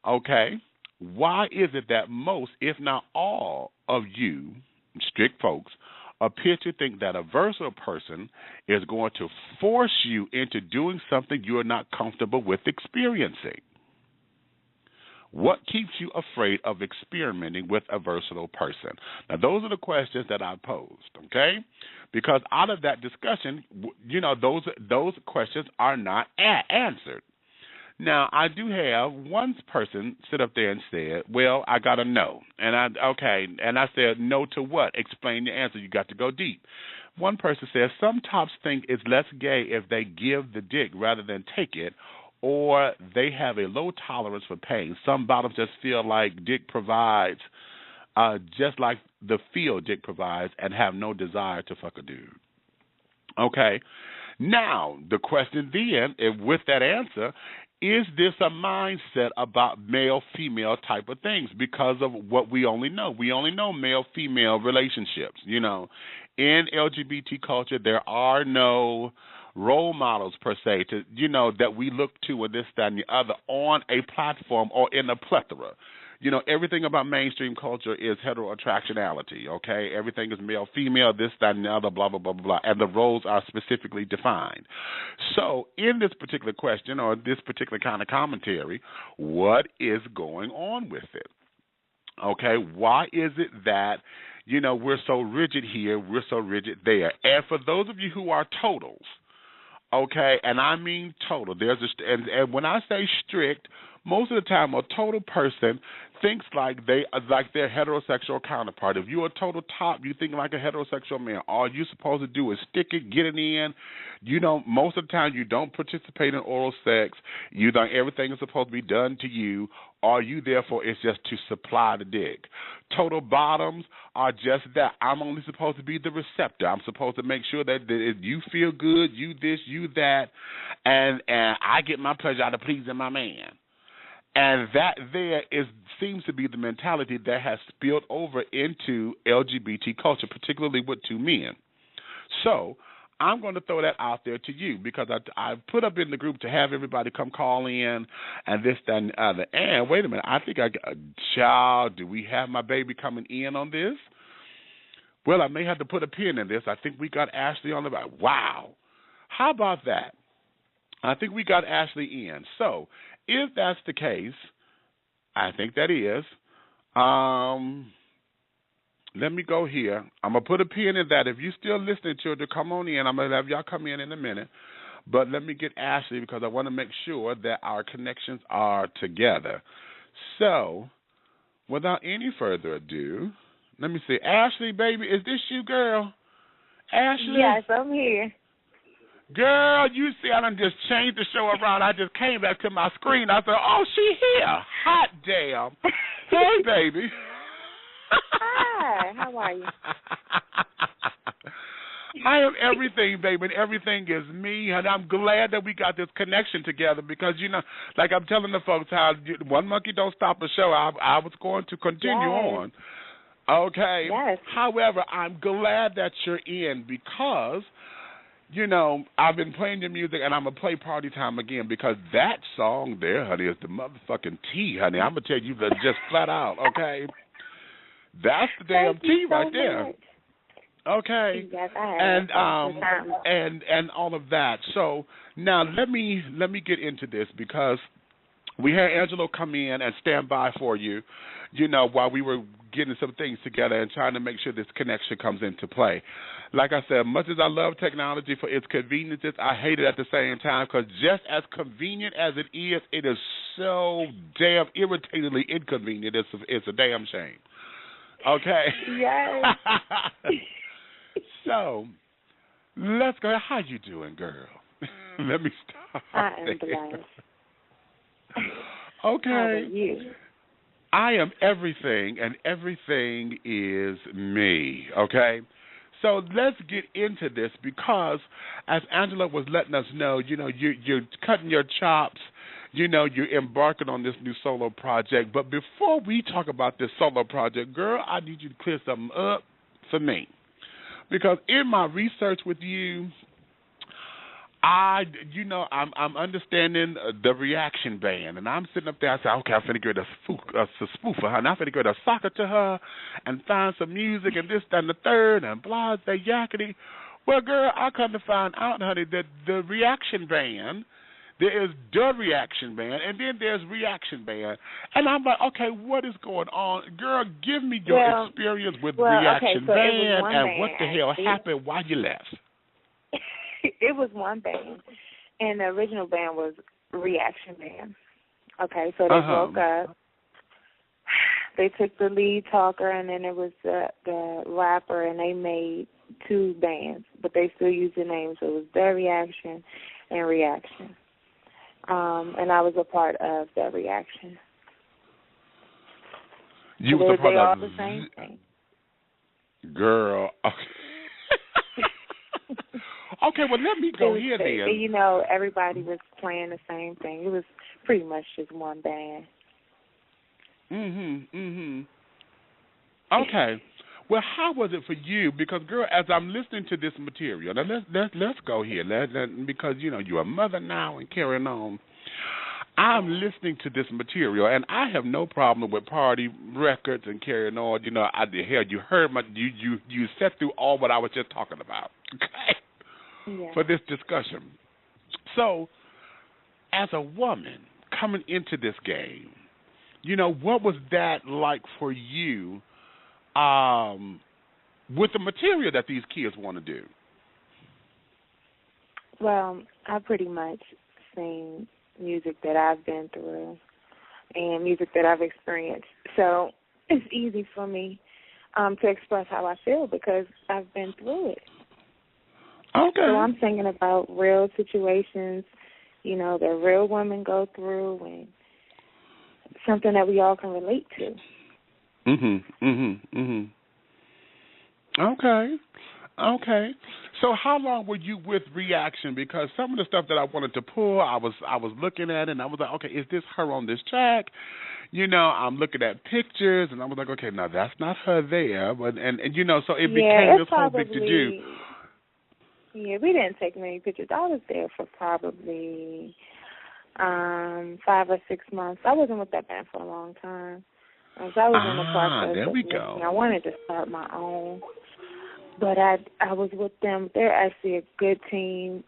Speaker 4: Okay? Why is it that most, if not all, of you, strict folks, appear to think that a versatile person is going to force you into doing something you're not comfortable with experiencing? What keeps you afraid of experimenting with a versatile person? Now, those are the questions that I posed, okay? Because out of that discussion, those questions are not answered. Now, I do have one person sit up there and said, well, I got a no. And I said, no to what? Explain the answer. You got to go deep. One person says, some tops think it's less gay if they give the dick rather than take it, or they have a low tolerance for pain. Some bottoms just feel like dick provides, just like the feel dick provides, and have no desire to fuck a dude. Okay. Now, the question then, with that answer, is this a mindset about male-female type of things because of what we only know? We only know male-female relationships. In LGBT culture, there are no role models per se that we look to and this, that, and the other on a platform or in a plethora. Everything about mainstream culture is heteroattractionality, okay? Everything is male, female, this, that, and the other, blah, blah, blah, blah, blah, and the roles are specifically defined. So in this particular question or this particular kind of commentary, what is going on with it? Okay, why is it that, we're so rigid here, we're so rigid there? And for those of you who are totals, okay, and I mean total, and when I say strict, most of the time a total person thinks like their heterosexual counterpart. If you're a total top, you think like a heterosexual man. All you're supposed to do is stick it, get it in. Most of the time you don't participate in oral sex. You think everything is supposed to be done to you. All you therefore is just to supply the dick. Total bottoms are just that. I'm only supposed to be the receptor. I'm supposed to make sure that you feel good, you this, you that, and I get my pleasure out of pleasing my man. And that seems to be the mentality that has spilled over into LGBT culture, particularly with two men. So I'm going to throw that out there to you because I put up in the group to have everybody come call in and this, that, and the other. And wait a minute, I think child, do we have my baby coming in on this? Well, I may have to put a pin in this. I think we got Ashley on the back. Wow. How about that? I think we got Ashley in. So if that's the case, I think that is. Let me go here. I'm going to put a pin in that. If you're still listening, children, come on in. I'm going to have y'all come in a minute. But let me get Ashley because I want to make sure that our connections are together. So without any further ado, let me see. Ashley, baby, is this you, girl? Ashley?
Speaker 8: Yes, I'm here.
Speaker 4: Girl, you see, I done just changed the show around. I just came back to my screen. I said, oh, she here. Hot damn. Hey, baby.
Speaker 8: Hi, how are you?
Speaker 4: I am everything, baby, and everything is me, and I'm glad that we got this connection together because, like I'm telling the folks how one monkey don't stop a show. I was going to continue on. Okay?
Speaker 8: Yes.
Speaker 4: However, I'm glad that you're in because I've been playing your music, and I'm going to play Party Time again because that song there, honey, is the motherfucking tea, honey. I'm going to tell you that just flat out, okay? That's the damn tea right there.
Speaker 8: Much.
Speaker 4: Okay.
Speaker 8: Yes, I have.
Speaker 4: And all of that. So now let me get into this because we had Angelo come in and stand by for you, while we were getting some things together and trying to make sure this connection comes into play. Like I said, much as I love technology for its conveniences, I hate it at the same time because just as convenient as it is so damn irritatingly inconvenient. It's a damn shame. Okay?
Speaker 8: Yes.
Speaker 4: So, let's go. How you doing, girl? Let me start.
Speaker 8: I am blessed.
Speaker 4: Okay.
Speaker 8: How about you?
Speaker 4: I am everything, and everything is me, okay? So let's get into this because, as Angela was letting us know, you're cutting your chops, you're embarking on this new solo project. But before we talk about this solo project, girl, I need you to clear something up for me. Because in my research with you, I'm understanding the reaction band, and I'm sitting up there. I said, okay, I'm finna get a spoof for her, and I'm finna get a socket to her, and find some music, and this, that, and the third, and blah, blah, yakety. Well, girl, I come to find out, honey, that the reaction band, there is the reaction band, and then there's reaction band, and I'm like, okay, what is going on, girl? Give me your experience with reaction band, and what the hell happened while you left.
Speaker 8: It was one band, and the original band was Reaction Band. Okay, so they broke up. They took the lead talker, and then it was the rapper, and they made two bands, but they still used the name, so it was The Reaction and Reaction. And I was a part of The Reaction.
Speaker 4: You were a part
Speaker 8: all
Speaker 4: of
Speaker 8: the same thing.
Speaker 4: Girl, okay. Okay, well, let me go here then.
Speaker 8: Everybody was playing the same thing. It was pretty much just one band.
Speaker 4: Okay. Well, how was it for you? Because, girl, as I'm listening to this material, now let's go here. Because, you're a mother now and carrying on. I'm listening to this material, and I have no problem with party records and carrying on. You heard you sat through all what I was just talking about. Okay.
Speaker 8: Yeah.
Speaker 4: For this discussion. So, as a woman coming into this game, what was that like for you with the material that these kids want to do?
Speaker 8: Well, I pretty much sing music that I've been through and music that I've experienced. So it's easy for me to express how I feel because I've been through it.
Speaker 4: Okay.
Speaker 8: So I'm singing about real situations, that real women go through and something that we all can relate to.
Speaker 4: Okay. So how long were you with Reaction? Because some of the stuff that I wanted to pull, I was looking at it, and I was like, okay, is this her on this track? I'm looking at pictures, and I was like, okay, no, that's not her there. But and so it became this whole big to-do.
Speaker 8: Yeah, we didn't take many pictures. I was there for probably 5 or 6 months. I wasn't with that band for a long time. So I was in the process
Speaker 4: there
Speaker 8: of
Speaker 4: we go.
Speaker 8: I wanted to start my own. But I was with them. They're actually a good team.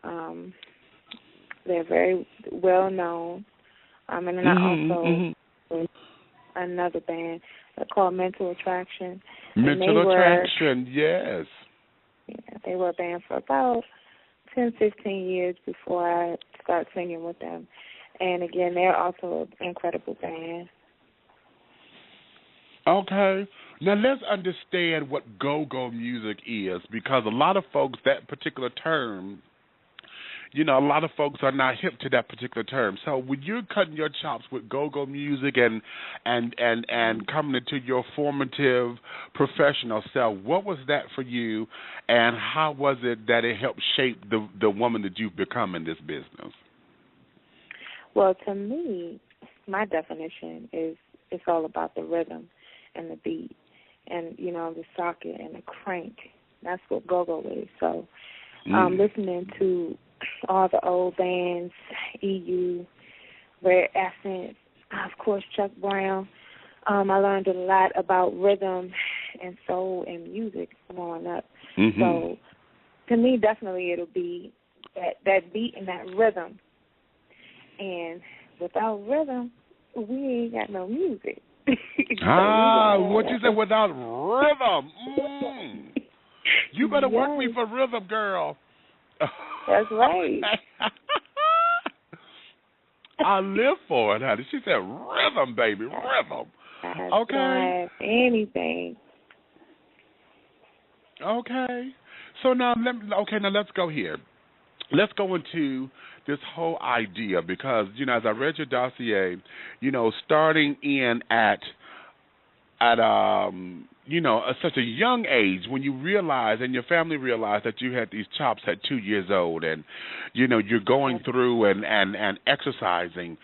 Speaker 8: They're very well known. And then I also with another band called Mental Attraction.
Speaker 4: Mental Attraction, yes.
Speaker 8: Yeah, they were a band for about 10, 15 years before I started singing with them. And again, they're also an incredible band.
Speaker 4: Okay. Now let's understand what go-go music is, because a lot of folks, that particular term, a lot of folks are not hip to that particular term. So when you're cutting your chops with go-go music and coming into your formative professional self, what was that for you, and how was it that it helped shape the woman that you've become in this business?
Speaker 8: Well, to me, my definition is it's all about the rhythm and the beat and, the socket and the crank. That's what go-go is. So listening to all the old bands, EU, Red Essence, of course, Chuck Brown, I learned a lot about rhythm and soul and music growing up. So to me, definitely it'll be that beat and that rhythm. And without rhythm, we ain't got no music.
Speaker 4: What you said, without rhythm? You better work me for rhythm, girl.
Speaker 8: That's right.
Speaker 4: I live for it, honey. She said rhythm, baby, rhythm. Okay.
Speaker 8: Anything.
Speaker 4: Okay. So now, let's go here. Let's go into this whole idea because, as I read your dossier, starting in at such a young age, when you realize and your family realized that you had these chops at 2 years old and, you're going through and exercising,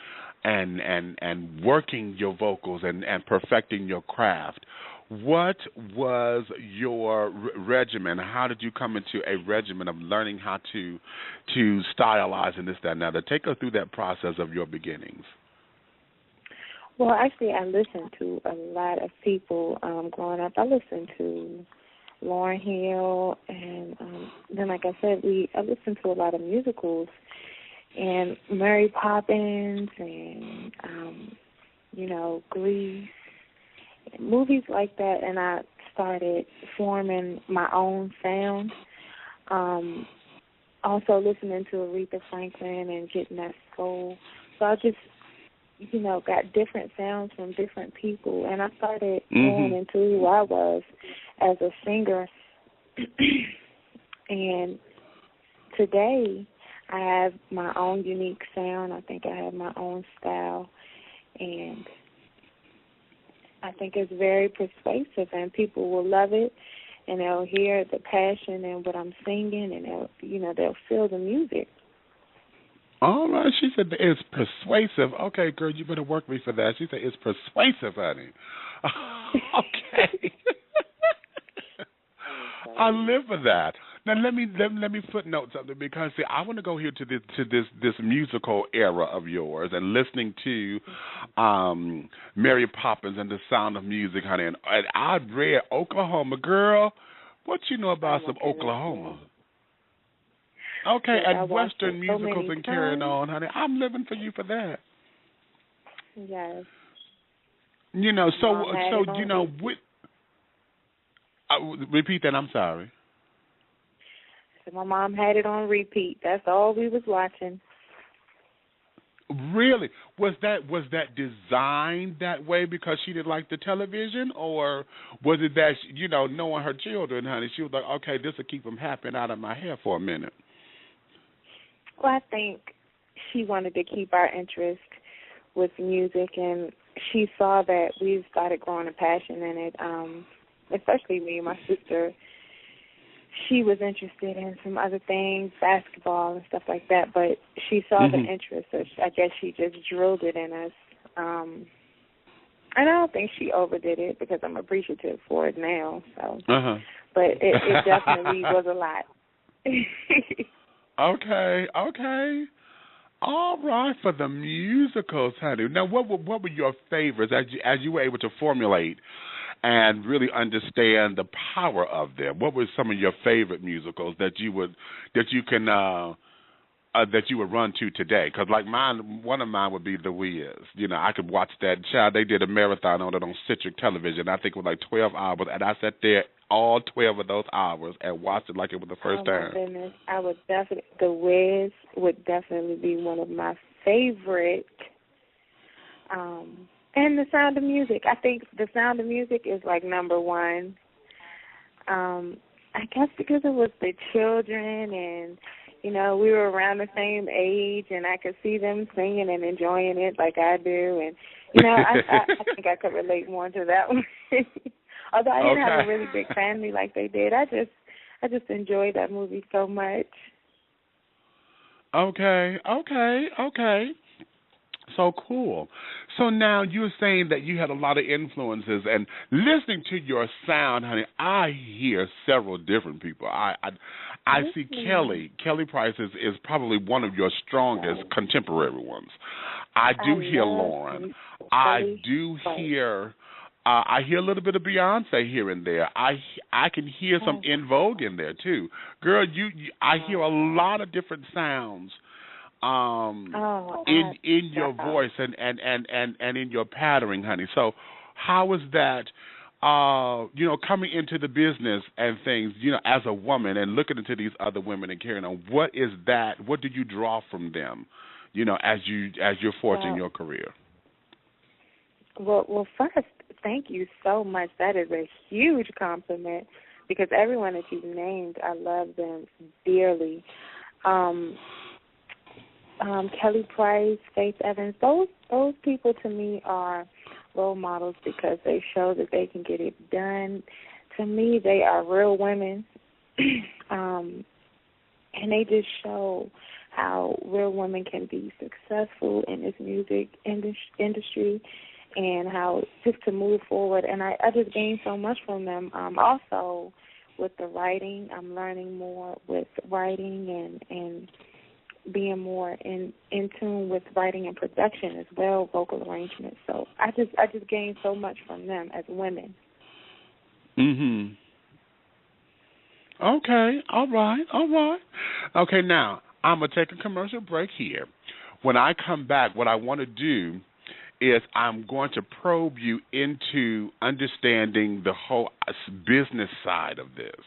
Speaker 4: and working your vocals and perfecting your craft. What was your regimen? How did you come into a regimen of learning how to stylize and this, that, and that? Take us through that process of your beginnings.
Speaker 8: Well, actually, I listened to a lot of people growing up. I listened to Lauryn Hill, and then, like I said, I listened to a lot of musicals, and Mary Poppins, and Grease, movies like that, and I started forming my own sound. Also listening to Aretha Franklin and getting that soul. So I just, got different sounds from different people, and I started growing into who I was as a singer. And today I have my own unique sound. I think I have my own style, and I think it's very persuasive, and people will love it, and they'll hear the passion in what I'm singing, and they'll feel the music.
Speaker 4: All right, she said it's persuasive. Okay, girl, you better work me for that. She said it's persuasive, honey. Okay. I live for that. Now let me footnote something, because see, I want to go here to this musical era of yours and listening to Mary Poppins and the Sound of Music, honey. And I read Oklahoma, girl. What you know about some Oklahoma? Okay, and Western musicals and carrying on, honey. I'm living for you for that.
Speaker 8: Yes.
Speaker 4: Repeat that. I'm sorry.
Speaker 8: My mom had it on repeat. That's all we was watching.
Speaker 4: Really? Was that designed that way because she didn't like the television, or was it that knowing her children, honey, she was like, okay, this will keep them happy and out of my hair for a minute?
Speaker 8: Well, I think she wanted to keep our interest with music, and she saw that we started growing a passion in it. Especially me, my sister. She was interested in some other things, basketball and stuff like that, but she saw the interest, so I guess she just drilled it in us. And I don't think she overdid it, because I'm appreciative for it now. So, but it definitely was a lot.
Speaker 4: Okay. All right, for the musicals, honey. Now, what were your favorites as you were able to formulate and really understand the power of them? What were some of your favorite musicals that you would run to today? Because like one of mine would be The Wiz. I could watch that. Child, they did a marathon on it on Citric Television. I think it was like 12 hours, and I sat there all 12 of those hours and watched it like it was the first time.
Speaker 8: Oh my goodness, The Wiz would definitely be one of my favorite. And The Sound of Music. I think The Sound of Music is like number one. I guess because it was the children, and we were around the same age, and I could see them singing and enjoying it like I do, and I think I could relate more to that one. Although I didn't have a really big family like they did, I just enjoyed that movie so much.
Speaker 4: Okay. So cool. So now you're saying that you had a lot of influences, and listening to your sound, honey, I hear several different people. I see Kelly Price is probably one of your strongest contemporary ones. I do hear Lauren. I do hear. I hear a little bit of Beyonce here and there. I can hear some En Vogue in there too, girl. I hear a lot of different sounds in your voice and in your patterning, honey. So how is that, coming into the business and things, as a woman and looking into these other women and carrying on, what is that? What do you draw from them, as you're forging your career?
Speaker 8: Well, first, thank you so much. That is a huge compliment, because everyone that you've named, I love them dearly. Kelly Price, Faith Evans, those people to me are role models, because they show that they can get it done. To me, they are real women, and they just show how real women can be successful in this music industry and how just to move forward. And I just gained so much from them. Also, with the writing, I'm learning more with writing and being more in tune with writing and production as well, vocal arrangements. So I just gained so much from them as women.
Speaker 4: Mhm. Okay. All right. Okay. Now I'm gonna take a commercial break here. When I come back, what I want to do is I'm going to probe you into understanding the whole business side of this,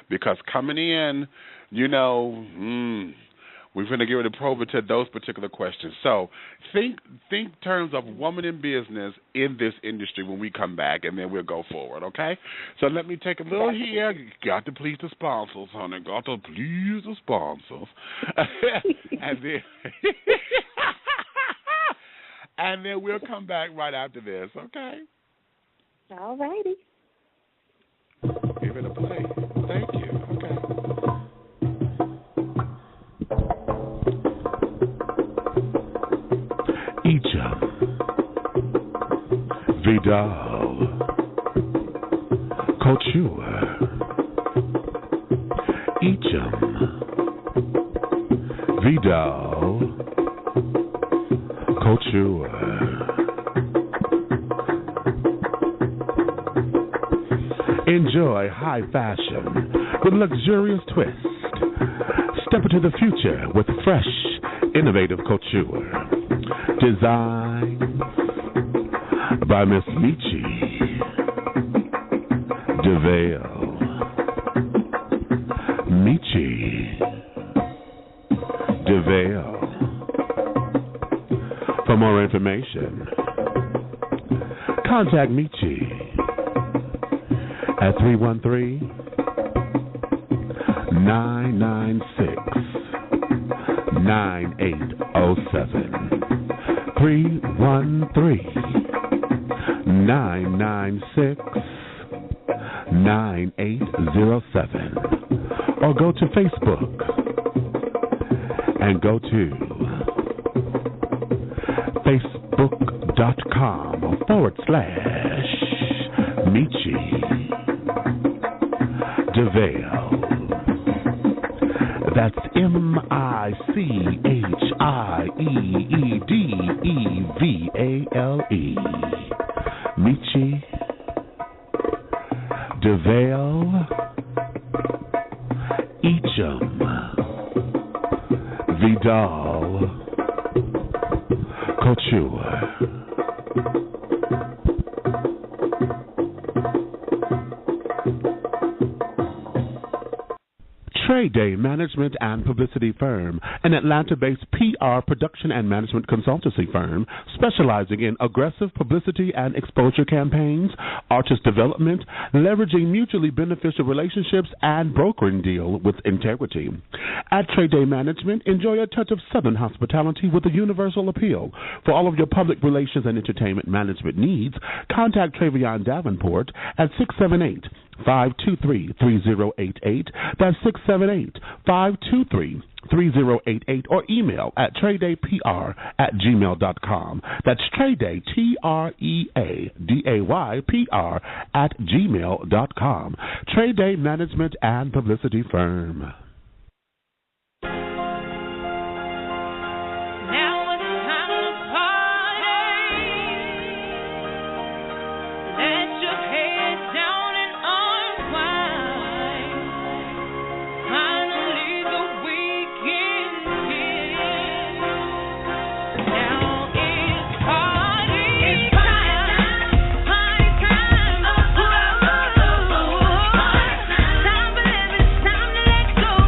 Speaker 4: because coming in, we're going to get ready to probe into those particular questions. So think terms of woman in business in this industry when we come back, and then we'll go forward, okay? So let me take a little here. Got to please the sponsors, honey. Got to please the sponsors. And then and then we'll come back right after this, okay?
Speaker 8: All righty.
Speaker 4: Give it a play. Thank you. Okay.
Speaker 6: Egypt, Vidal, Couture, Egypt, Vidal, Couture. Enjoy high fashion with luxurious twist. Step into the future with fresh, innovative couture. Designed by Miss Michi DeVale. Michi DeVale. For more information, contact Michi at 313-996-9807. 313-996-9807. Or go to Facebook and go to facebook.com/Michi DeVale. That's MICHIEEDEVALE. Michi DeVale. Echam Vidal Couture. Trade Day Management and Publicity Firm, an Atlanta-based PR production and management consultancy firm specializing in aggressive publicity and exposure campaigns, artist development, leveraging mutually beneficial relationships, and brokering deal with integrity. At Trade Day Management, enjoy a touch of Southern hospitality with a universal appeal. For all of your public relations and entertainment management needs, contact Travion Davenport at 678-523-3088. That's 678-523-3088, or email at tradedaypr@gmail.com. That's Trade TREADAYPR@gmail.com. Trade Day Management and Publicity Firm.
Speaker 9: Go.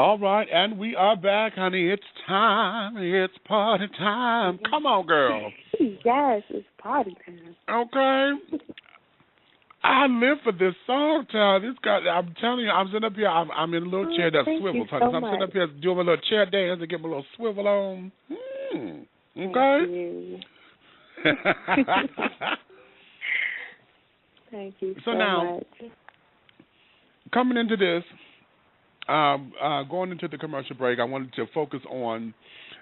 Speaker 4: All right, and we are back, honey. It's time. It's party time. Come on, girl.
Speaker 8: Yes, it's party time.
Speaker 4: Okay. I live for this song, child. I'm telling you, I'm sitting up here. I'm in a little chair that swivels, honey. So I'm sitting up here doing my little chair dance and get my little swivel on. Okay.
Speaker 8: Thank you
Speaker 4: so now,
Speaker 8: much.
Speaker 4: Coming into this, going into the commercial break, I wanted to focus on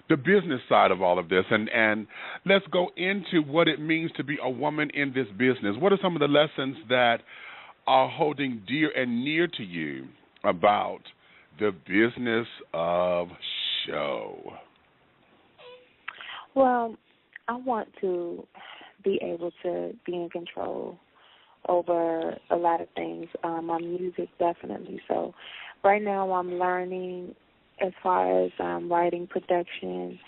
Speaker 4: the business side of all of this, and let's go into what it means to be a woman in this business. What are some of the lessons that are holding dear and near to you about the business of show?
Speaker 8: Well, I want to be able to be in control over a lot of things. My music, definitely. So right now I'm learning as far as writing, production,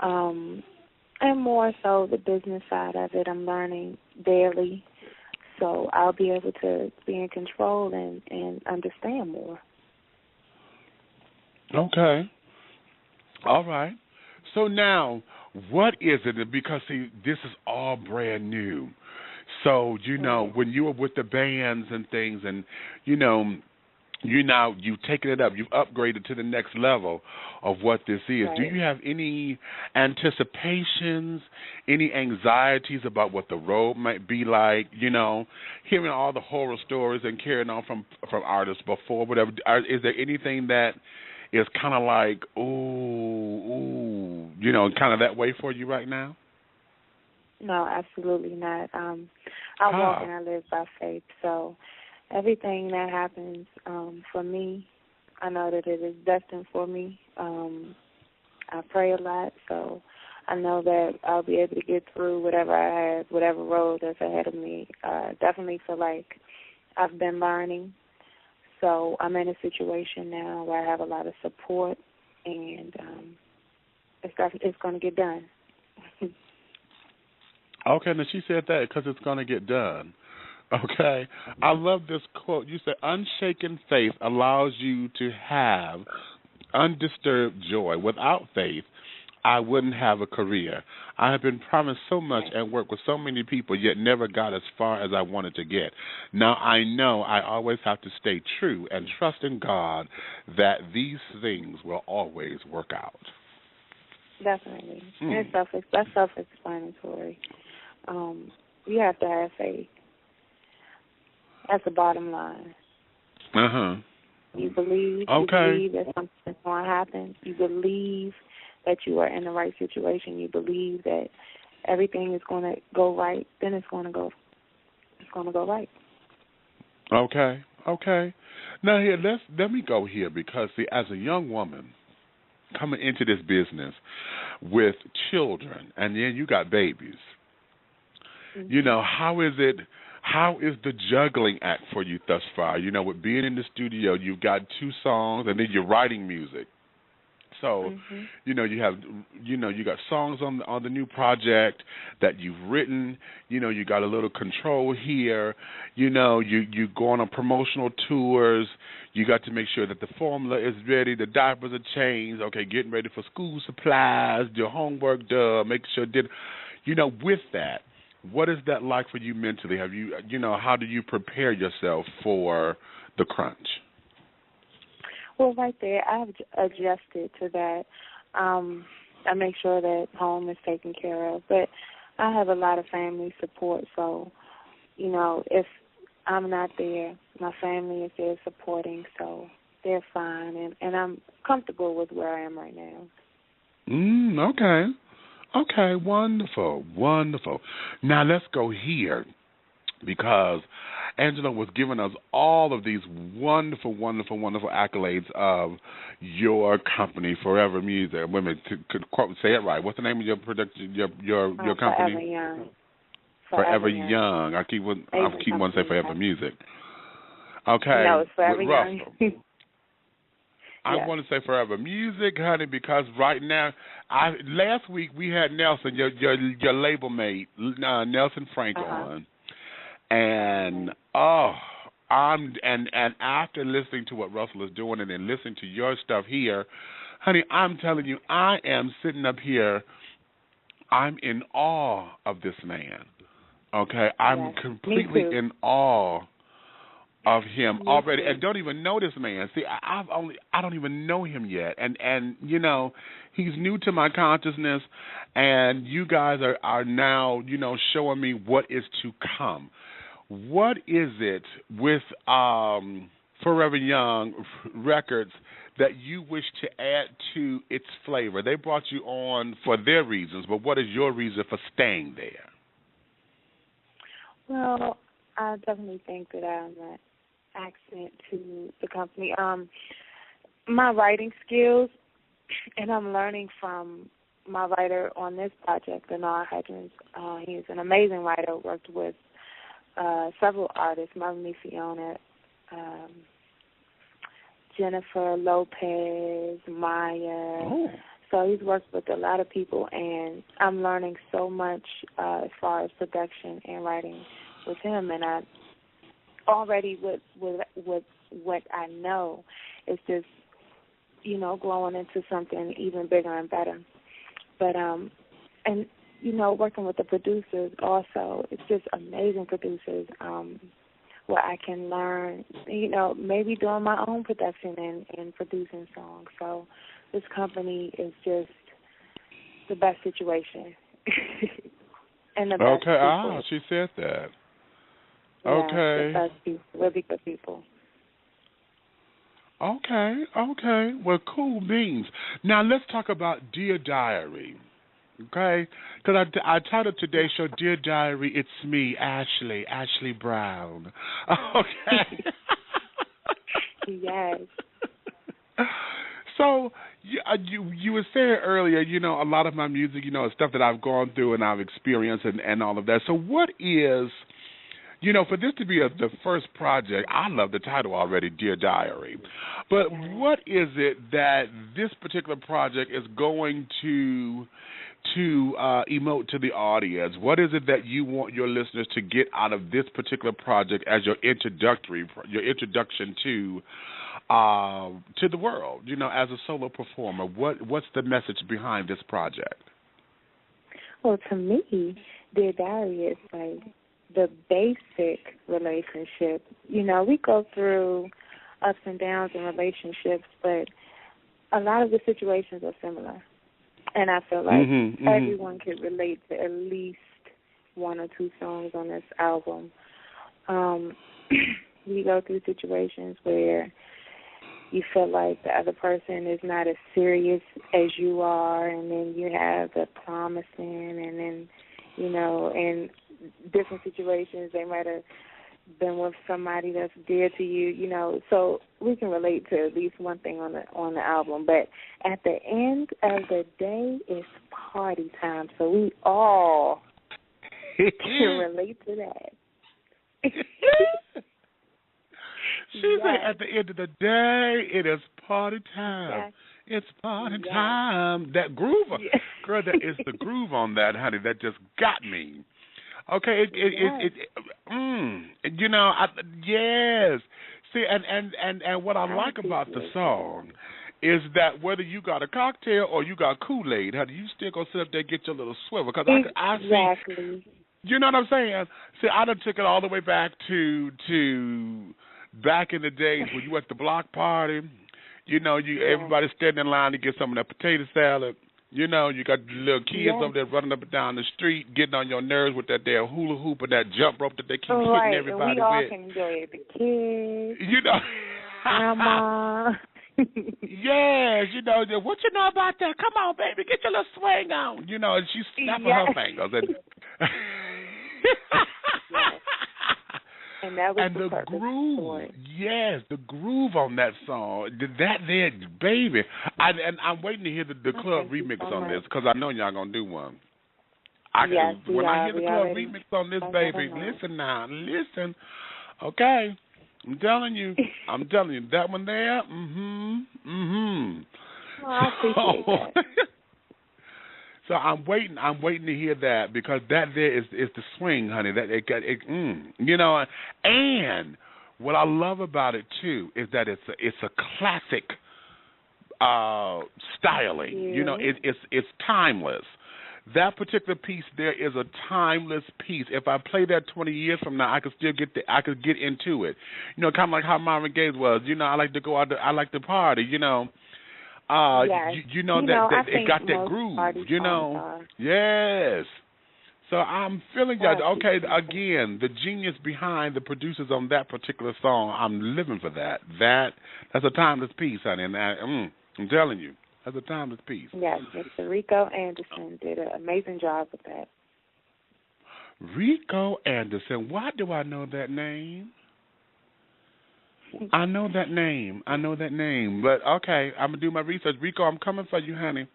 Speaker 8: and more so the business side of it. I'm learning daily, so I'll be able to be in control and understand more.
Speaker 4: Okay. All right. So now, what is it? Because, see, this is all brand new. So, when you were with the bands and things and, you've taken it up. You've upgraded to the next level of what this is.
Speaker 8: Right.
Speaker 4: Do you have any anticipations, any anxieties about what the road might be like? Hearing all the horror stories and carrying on from artists before, whatever. Is there anything that is kind of like, kind of that way for you right now?
Speaker 8: No, absolutely not. I walk and I live by faith, so everything that happens for me, I know that it is destined for me. I pray a lot, so I know that I'll be able to get through whatever I have, whatever road that's ahead of me. Definitely feel like I've been learning, so I'm in a situation now where I have a lot of support, and it's going to get done.
Speaker 4: Okay, now she said that because it's going to get done. Okay. I love this quote. You said, unshaken faith allows you to have undisturbed joy. Without faith, I wouldn't have a career. I have been promised so much and worked with so many people, yet never got as far as I wanted to get. Now I know I always have to stay true and trust in God that these things will always work out.
Speaker 8: Definitely. And that's self-explanatory. You have to have faith. That's the bottom line. You believe.
Speaker 4: Okay.
Speaker 8: You believe that something's going to happen. You believe that you are in the right situation. You believe that everything is going to go right. Then it's going to go. It's going to go right.
Speaker 4: Okay. Now here, let me go here because see, as a young woman coming into this business with children, and then you got babies. How is it? How is the juggling act for you thus far? With being in the studio, you've got 2 songs, and then you're writing music. So, you have, you got songs on the new project that you've written. You got a little control here. You go on promotional tours. You got to make sure that the formula is ready, the diapers are changed. Okay, getting ready for school supplies, your homework done, make sure with that. What is that like for you mentally? Have you, how do you prepare yourself for the crunch?
Speaker 8: Well, right there, I've adjusted to that. I make sure that home is taken care of. But I have a lot of family support, so, if I'm not there, my family is there supporting, so they're fine. And I'm comfortable with where I am right now.
Speaker 4: Okay, wonderful. Now let's go here because Angela was giving us all of these wonderful accolades of your company, Forever Music. Women, could say it right. What's the name of your production? Your company?
Speaker 8: Forever Young.
Speaker 4: Forever Young. I keep wanting to say Forever Music. Okay.
Speaker 8: No, it's Forever Young.
Speaker 4: I want to say Forever Music, honey, because right now, last week we had Nelson, your label mate, Nelson Frank on, and and after listening to what Russell is doing and then listening to your stuff here, honey, I'm telling you, I am sitting up here. I'm in awe of this man. Okay, I'm completely in awe of him already, and don't even know this man. See, I don't even know him yet, and you know, he's new to my consciousness, and you guys are now, you know, showing me what is to come. What is it with Forever Young Records that you wish to add to its flavor? They brought you on for their reasons, but what is your reason for staying there?
Speaker 8: Well, I definitely think that I'm an accent to the company. My writing skills, and I'm learning from my writer on this project, Bernard Hudgens. He's an amazing writer, worked with several artists, Melanie Fiona, Jennifer Lopez, Maya.
Speaker 4: Oh.
Speaker 8: So he's worked with a lot of people, and I'm learning so much as far as production and writing with him. And I already with what I know, it's just, you know, growing into something even bigger and better. But and you know, working with the producers also, it's just amazing producers. Where I can learn, you know, maybe doing my own production and producing songs. So this company is just the best situation. And the best people.
Speaker 4: She said that.
Speaker 8: Yeah,
Speaker 4: okay.
Speaker 8: The best people, really good people.
Speaker 4: Okay. Well, cool beans. Now let's talk about Dear Diary. Okay? Because I titled today's show, Dear Diary, It's Me, Ashley Brown. Okay.
Speaker 8: Yes.
Speaker 4: So you were saying earlier, you know, a lot of my music, you know, is stuff that I've gone through and I've experienced and all of that. So what is, you know, for this to be the first project, I love the title already, Dear Diary. But what is it that this particular project is going to emote to the audience? What is it that you want your listeners to get out of this particular project as your introduction to the world, you know, as a solo performer? What's the message behind this project?
Speaker 8: Well, to me, Dear Diary is like the basic relationship. You know, we go through ups and downs in relationships, but a lot of the situations are similar. And I feel like everyone could relate to at least one or two songs on this album. You go through situations where you feel like the other person is not as serious as you are, and then you have the promising, and then, you know, in different situations they might have been with somebody that's dear to you, you know. So we can relate to at least one thing on the album. But at the end of the day, it's party time. So we all can relate to that.
Speaker 4: She said at the end of the day, it is party time. Yeah. It's party time. That groove, girl, that is the groove on that, honey. That just got me. Okay, you know, yes. See, and what I like about the song is that whether you got a cocktail or you got Kool-Aid, honey, you still gonna sit up there and get your little swivel. Because I see, you know what I'm saying? See, I done took it all the way back to back in the days when you went to the block party. You know, everybody standing in line to get some of that potato salad. You know, you got the little kids over there running up and down the street, getting on your nerves with that damn hula hoop and that jump rope that they keep hitting everybody
Speaker 8: and we all
Speaker 4: with.
Speaker 8: can enjoy it. The kids,
Speaker 4: you know,
Speaker 8: grandma.
Speaker 4: Yes, you know, what you know about that? Come on, baby, get your little swing on. You know, and she's snapping her fingers.
Speaker 8: And that was
Speaker 4: the groove, yes, the groove on that song, that there, baby. I'm waiting to hear the club remix on this because I know y'all gonna do one. When I hear the club remix on this, baby, listen now, listen. Okay, I'm telling you, that one there.
Speaker 8: Well, I appreciate that.
Speaker 4: So I'm waiting to hear that because that there is the swing, honey. That you know, and what I love about it too is that it's a classic styling. You know, it's timeless. That particular piece there is a timeless piece. If I play that 20 years from now, I could still get into it. You know, kind of like how Marvin Gaye was. You know, I like to go out. I like to party. You know,
Speaker 8: yes.
Speaker 4: you know that it got that groove. You know, yes. So I'm feeling that. Okay, again, the genius behind the producers on that particular song. I'm living for that. That's a timeless piece, honey. And I'm telling you. That's a timeless piece.
Speaker 8: Yes, Mr. Rico Anderson did an amazing job with that.
Speaker 4: Rico Anderson. Why do I know that name? I know that name. But, okay, I'm going to do my research. Rico, I'm coming for you, honey.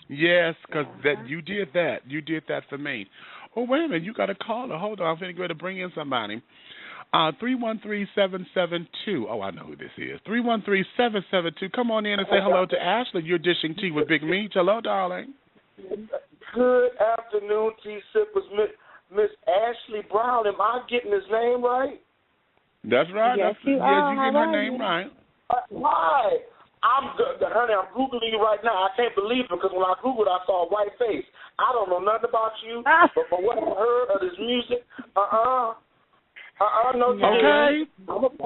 Speaker 4: Yes, because you did that. You did that for me. Oh, wait a minute. You got a caller. Hold on. I'm going to go ahead and bring in somebody. 313-772. Oh, I know who this is. 313-772. Come on in and say hello to Ashley. You're dishing tea with Big Meech. Hello, darling.
Speaker 9: Good afternoon, tea sippers. Miss Ashley Brown. Am I getting his name right?
Speaker 4: That's right.
Speaker 8: Yes, you are.
Speaker 4: Yes, you getting her name right.
Speaker 9: Hi. Honey, I'm Googling you right now. I can't believe it because when I Googled, I saw a white face. I don't know nothing about you, but from what I heard of this music, no, you
Speaker 4: okay.
Speaker 9: Didn't. I'm going to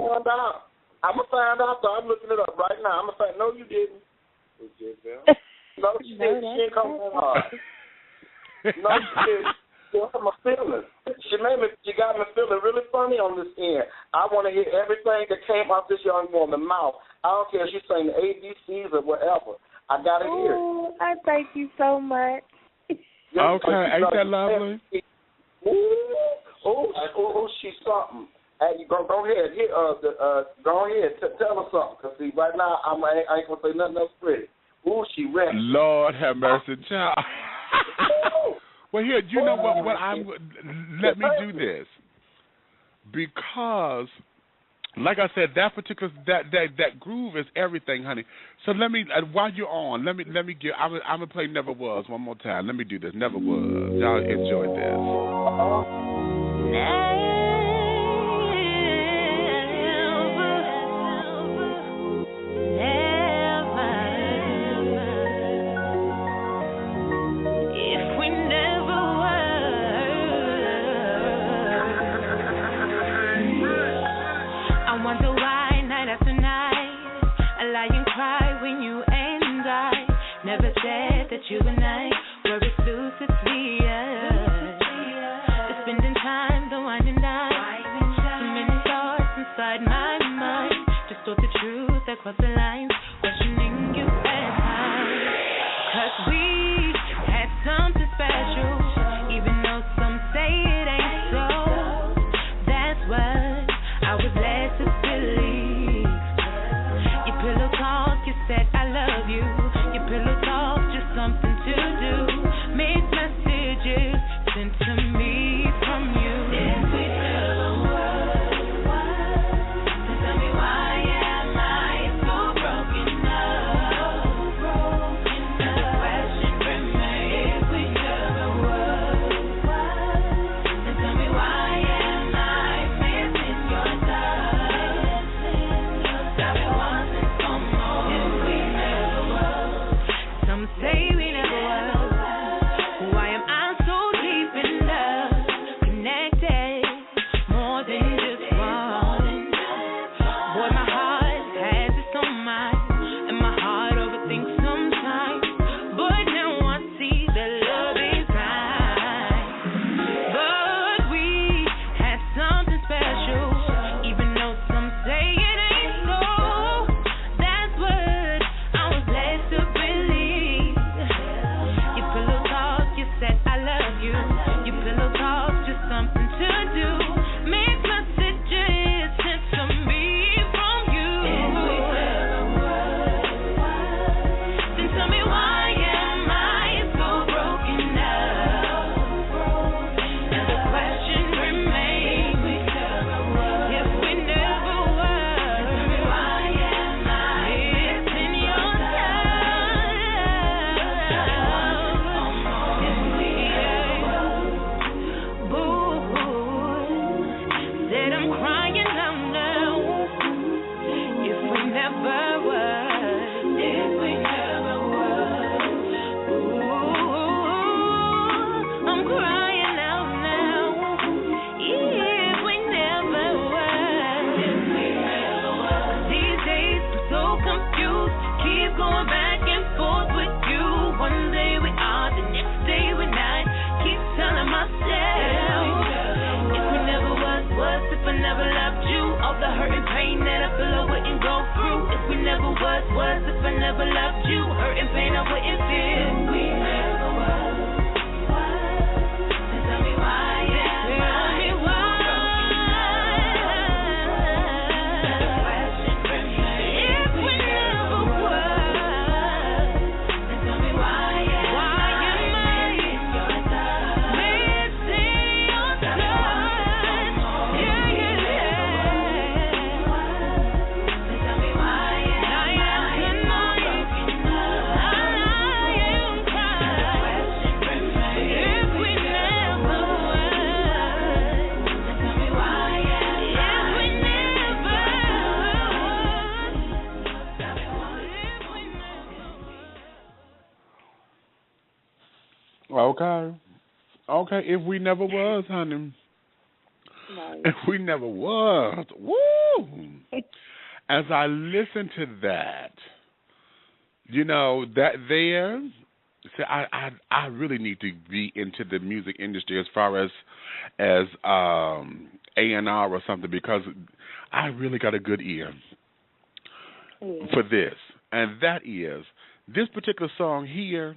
Speaker 9: find out. So I'm looking it up right now. I'm going to find, no, you didn't. No, she didn't. She didn't come on hard. No, she didn't. She hurt my feelings. She got me feeling really funny on this end. I want to hear everything that came out this young woman's mouth. I don't care if she's saying the ABCs or whatever. I got to hear it.
Speaker 8: I thank you so much.
Speaker 4: Okay, ain't that lovely?
Speaker 9: Oh, she's something. Hey, go ahead. Go ahead. Tell her something. Because, see, right now, I ain't going to say nothing else pretty. Ooh, she ready.
Speaker 4: Lord have mercy, child. Well, here, you know what? Let me do this. Because, like I said, that particular, that groove is everything, honey. So let me, while you're on, let me get, I'm going to play Never Was one more time. Let me do this. Never Was. Y'all enjoy this.
Speaker 10: You and I were exclusively just spending time, the wine and dine. So many thoughts inside my mind, just told the truth across the lines, questioning you at times. 'Cause we had something special, even though some say it ain't so. That's what I was led to believe. Your pillow talk, you said I love you. Your pillow talk, just something to do. Mixed messages sent to me from you. If we tell the world, then tell me why am I so broken? Hurt and pain that I feel I wouldn't go through. If we never was, if I never loved you. Hurt and pain I wouldn't feel. If we never was, then tell me why.
Speaker 4: Okay, if we never was, honey.
Speaker 8: Nice.
Speaker 4: If we never was. Woo! As I listen to that, you know, that there, see, I really need to be into the music industry as far as A&R or something, because I really got a good ear for this. And that is, this particular song here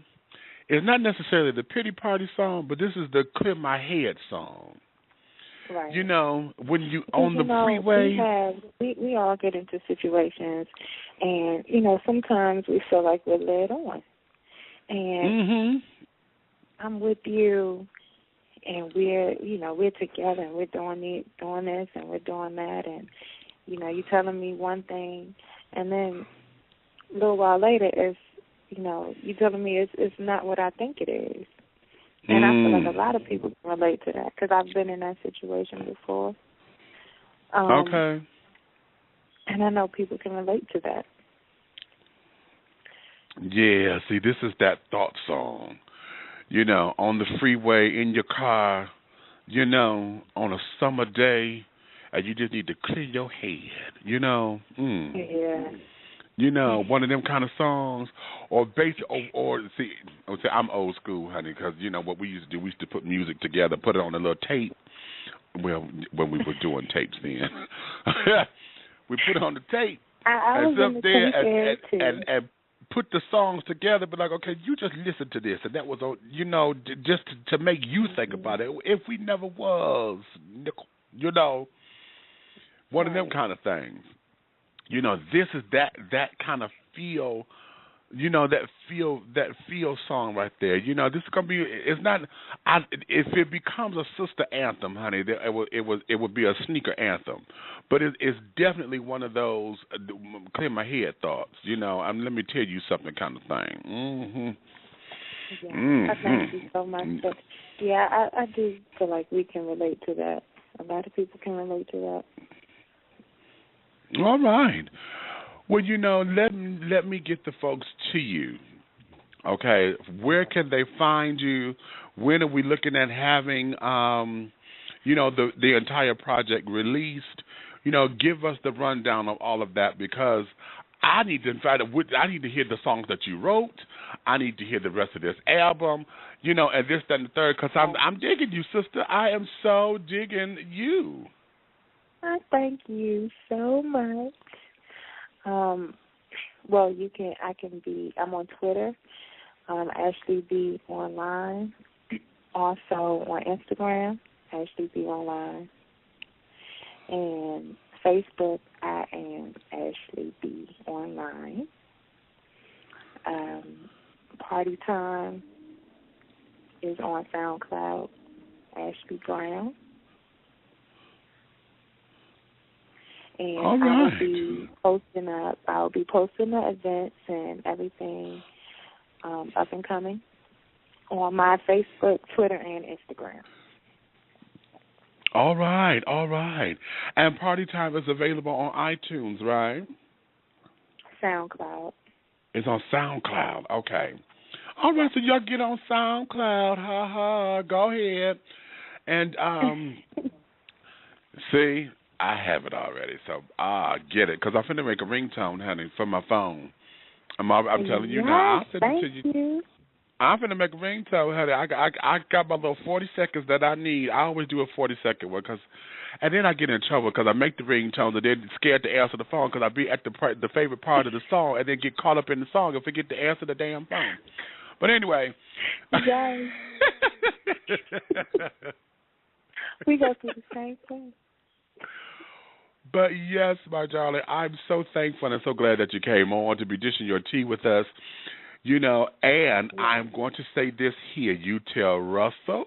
Speaker 4: is not necessarily the pity party song, but this is the clear my head song.
Speaker 8: Right.
Speaker 4: You know, when you on the freeway,
Speaker 8: we all get into situations, and you know, sometimes we feel like we're led on. And I'm with you, and we're together, and we're doing this, and we're doing that, and you know, you're telling me one thing, and then a little while later, you're telling me it's not what I think it is. And I feel like a lot of people can relate to that, because I've been in that situation before.
Speaker 4: Okay.
Speaker 8: And I know people can relate to that.
Speaker 4: Yeah, see, this is that thought song. You know, on the freeway, in your car, you know, on a summer day, and you just need to clear your head, you know.
Speaker 8: Yeah.
Speaker 4: You know, one of them kind of songs, or see, I'm old school, honey, because you know what we used to do. We used to put music together, put it on a little tape. Well, when we were doing tapes then, we put it on the tape and sit up there and put the songs together. But like, okay, you just listen to this, and that was, you know, just to make you think about it. If we never was, you know, one of them kind of things. You know, this is that kind of feel, you know, that feel song right there. You know, this is gonna be. It's not. If it becomes a sister anthem, honey, it would be a sneaker anthem. But it's definitely one of those clear my head thoughts. You know, let me tell you something kind of thing.
Speaker 8: Yeah, I thank you so much. But yeah, I do feel like we can relate to that. A lot of people can relate to that.
Speaker 4: All right. Well, you know, let me get the folks to you. Okay, where can they find you? When are we looking at having, you know, the entire project released? You know, give us the rundown of all of that, because I need to hear the songs that you wrote. I need to hear the rest of this album. You know, and this, that, and the third, because I'm digging you, sister. I am so digging you.
Speaker 8: I thank you so much. Well, I'm on Twitter, Ashley B Online. Also on Instagram, Ashley B Online. And Facebook, I am Ashley B Online. Party Time is on SoundCloud, Ashley Brown. And
Speaker 4: all right.
Speaker 8: I'll be posting the events and everything up and coming on my Facebook, Twitter, and Instagram.
Speaker 4: All right. And Party Time is available on iTunes, right?
Speaker 8: SoundCloud.
Speaker 4: It's on SoundCloud. Okay. All right, so y'all get on SoundCloud. Ha ha. Go ahead. And see, I have it already, so get it, because I'm finna make a ringtone, honey, for my phone. I'm telling you now. I'll send it to you. I'm finna make a ringtone, honey. I got my little 40 seconds that I need. I always do a 40-second one, and then I get in trouble because I make the ringtones and then scared to answer the phone because I be at the favorite part of the song and then get caught up in the song and forget to answer the damn phone. But anyway.
Speaker 8: Yes. We go through the same thing.
Speaker 4: But yes, my darling, I'm so thankful and so glad that you came on to be dishing your tea with us. You know, and I'm going to say this here. You tell Russell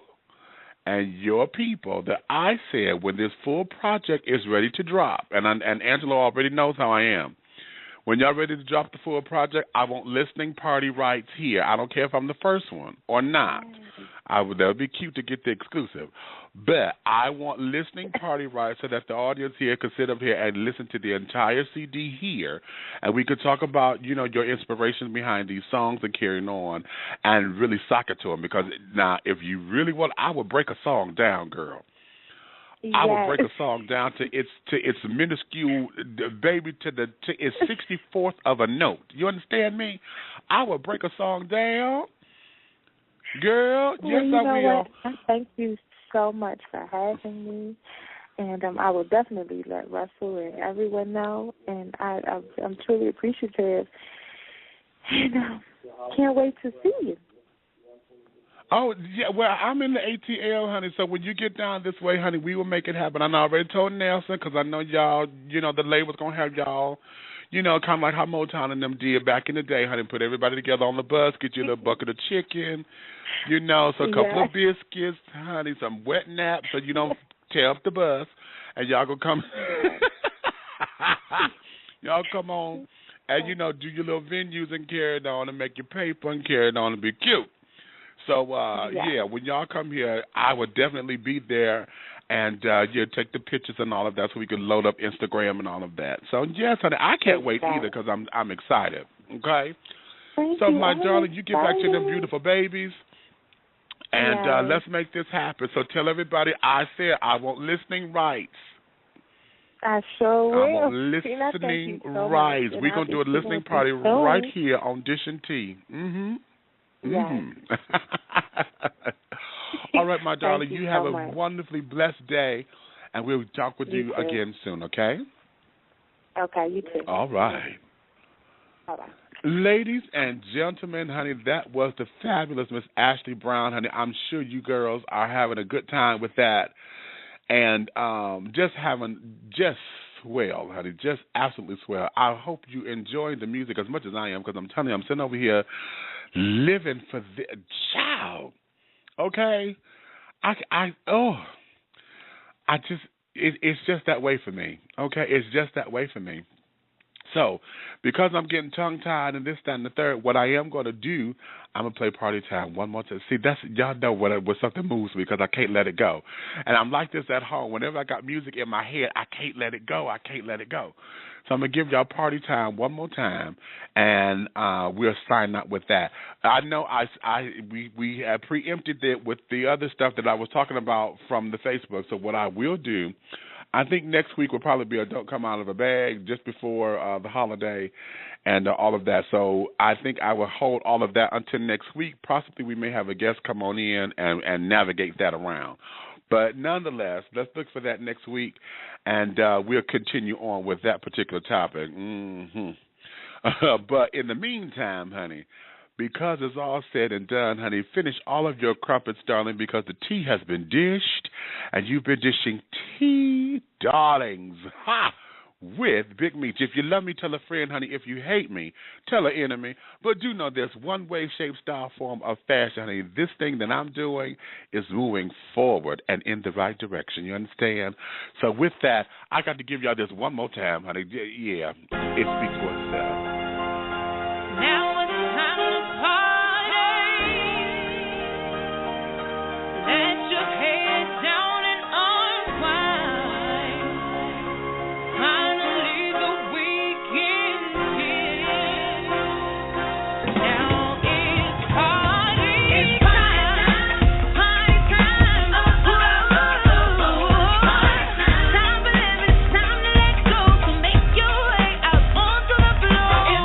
Speaker 4: and your people that I said when this full project is ready to drop, and Angelo already knows how I am. When y'all ready to drop the full project, I want listening party rights here. I don't care if I'm the first one or not. That would be cute to get the exclusive. But I want listening party rights so that the audience here could sit up here and listen to the entire CD here, and we could talk about, you know, your inspiration behind these songs and carrying on and really sock it to them. Because now, if you really want, I would break a song down, girl.
Speaker 8: Yes.
Speaker 4: I would break a song down to its minuscule, baby, to its 64th of a note. You understand me? I would break a song down, girl.
Speaker 8: Well,
Speaker 4: yes,
Speaker 8: you
Speaker 4: I
Speaker 8: know
Speaker 4: will.
Speaker 8: What? Thank you so much for having me, and I will definitely let Russell and everyone know. And I'm truly appreciative, and can't wait to see you.
Speaker 4: Oh, yeah, well, I'm in the ATL, honey, so when you get down this way, honey, we will make it happen. I already told Nelson, because I know y'all, you know, the label's going to have y'all, you know, kind of like how Motown and them did back in the day, honey, put everybody together on the bus, get you a little bucket of chicken, you know, so a couple of biscuits, honey, some wet naps so you don't tear up the bus, and y'all going to come, y'all come on and, you know, do your little venues and carry it on and make your paper and carry it on and be cute. So, yeah, when y'all come here, I will definitely be there and, take the pictures and all of that so we can load up Instagram and all of that. So, yes, honey, I can't wait either because I'm excited, okay?
Speaker 8: Thank
Speaker 4: so,
Speaker 8: you.
Speaker 4: my darling, you get back to them beautiful babies, and let's make this happen. So tell everybody I said I want listening rights.
Speaker 8: I sure will.
Speaker 4: I want listening rights. We're going to do a listening party right here on Dish and Tea. Mm-hmm. Mm-hmm. All right, my darling, you have a wonderfully blessed day, and we'll talk with you again soon, okay?
Speaker 8: Okay, you too.
Speaker 4: All right.
Speaker 8: Bye-bye.
Speaker 4: Ladies and gentlemen, honey, that was the fabulous Miss Ashley Brown, honey. I'm sure you girls are having a good time with that and just swell, honey, just absolutely swell. I hope you enjoy the music as much as I am because I'm telling you, I'm sitting over here living for the child, okay? It's just that way for me, okay? It's just that way for me. So, because I'm getting tongue-tied and this, that, and the third, what I am going to do, I'm going to play Party Time one more time. See, y'all know when something moves me because I can't let it go. And I'm like this at home. Whenever I got music in my head, I can't let it go. I can't let it go. So I'm going to give y'all Party Time one more time, and we'll sign up with that. I know we had preempted it with the other stuff that I was talking about from the Facebook. So what I will do, I think next week will probably be a Don't Come Out of a Bag just before the holiday and all of that. So I think I will hold all of that until next week. Possibly we may have a guest come on in and navigate that around. But nonetheless, let's look for that next week, and we'll continue on with that particular topic. Mm-hmm. But in the meantime, honey, because it's all said and done, honey, finish all of your crumpets, darling, because the tea has been dished, and you've been dishing tea, darlings, with Big Meech. If you love me, tell a friend, honey. If you hate me, tell an enemy. But do know there's one way, shape, style, form of fashion, honey. This thing that I'm doing is moving forward and in the right direction. You understand? So with that, I got to give y'all this one more time, honey. Yeah, it speaks for itself.
Speaker 10: Now it's time to party. Let your head down and unwind. Finally the weekend's here. Now it's party time. Party time. Time for living, time to let go. So make your way out onto the floor.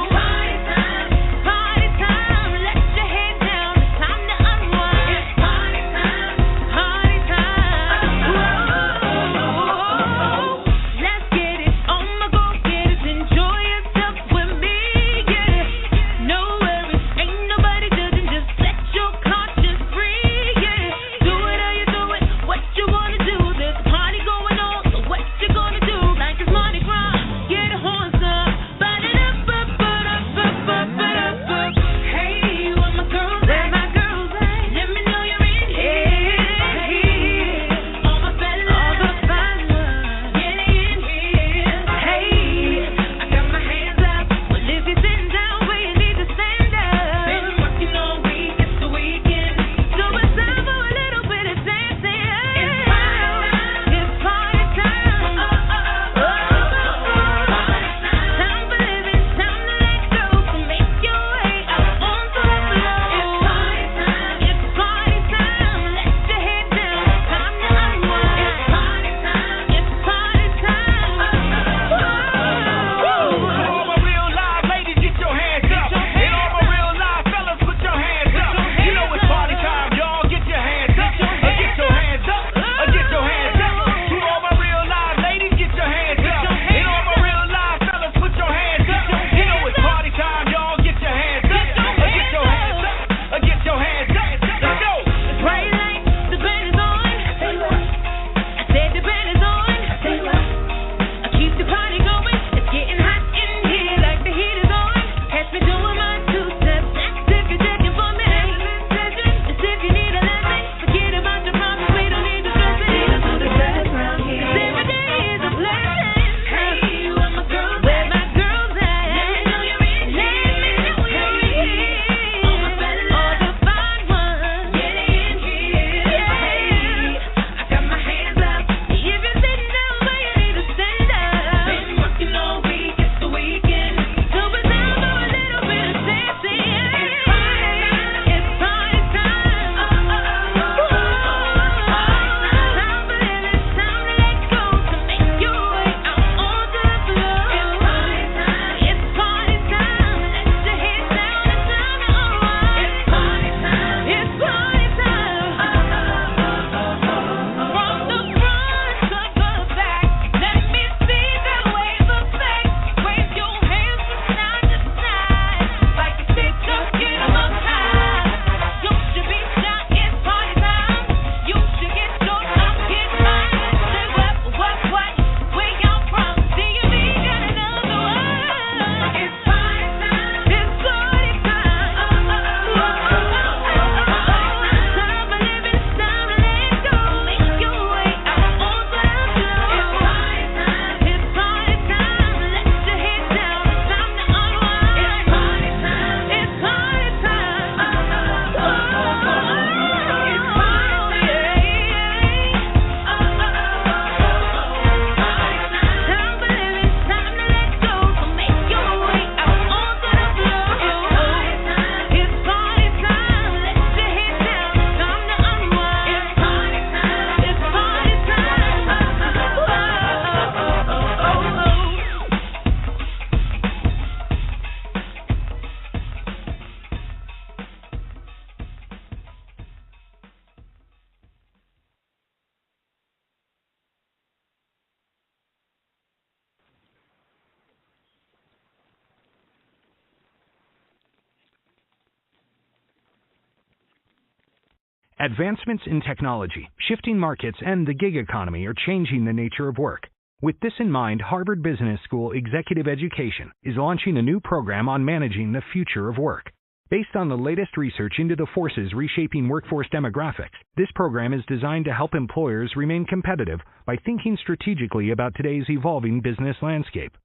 Speaker 1: Advancements in technology, shifting markets, and the gig economy are changing the nature of work. With this in mind, Harvard Business School Executive Education is launching a new program on managing the future of work. Based on the latest research into the forces reshaping workforce demographics, this program is designed to help employers remain competitive by thinking strategically about today's evolving business landscape.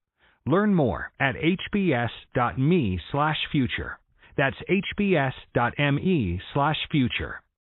Speaker 1: Learn more at hbs.me/future. That's hbs.me/future.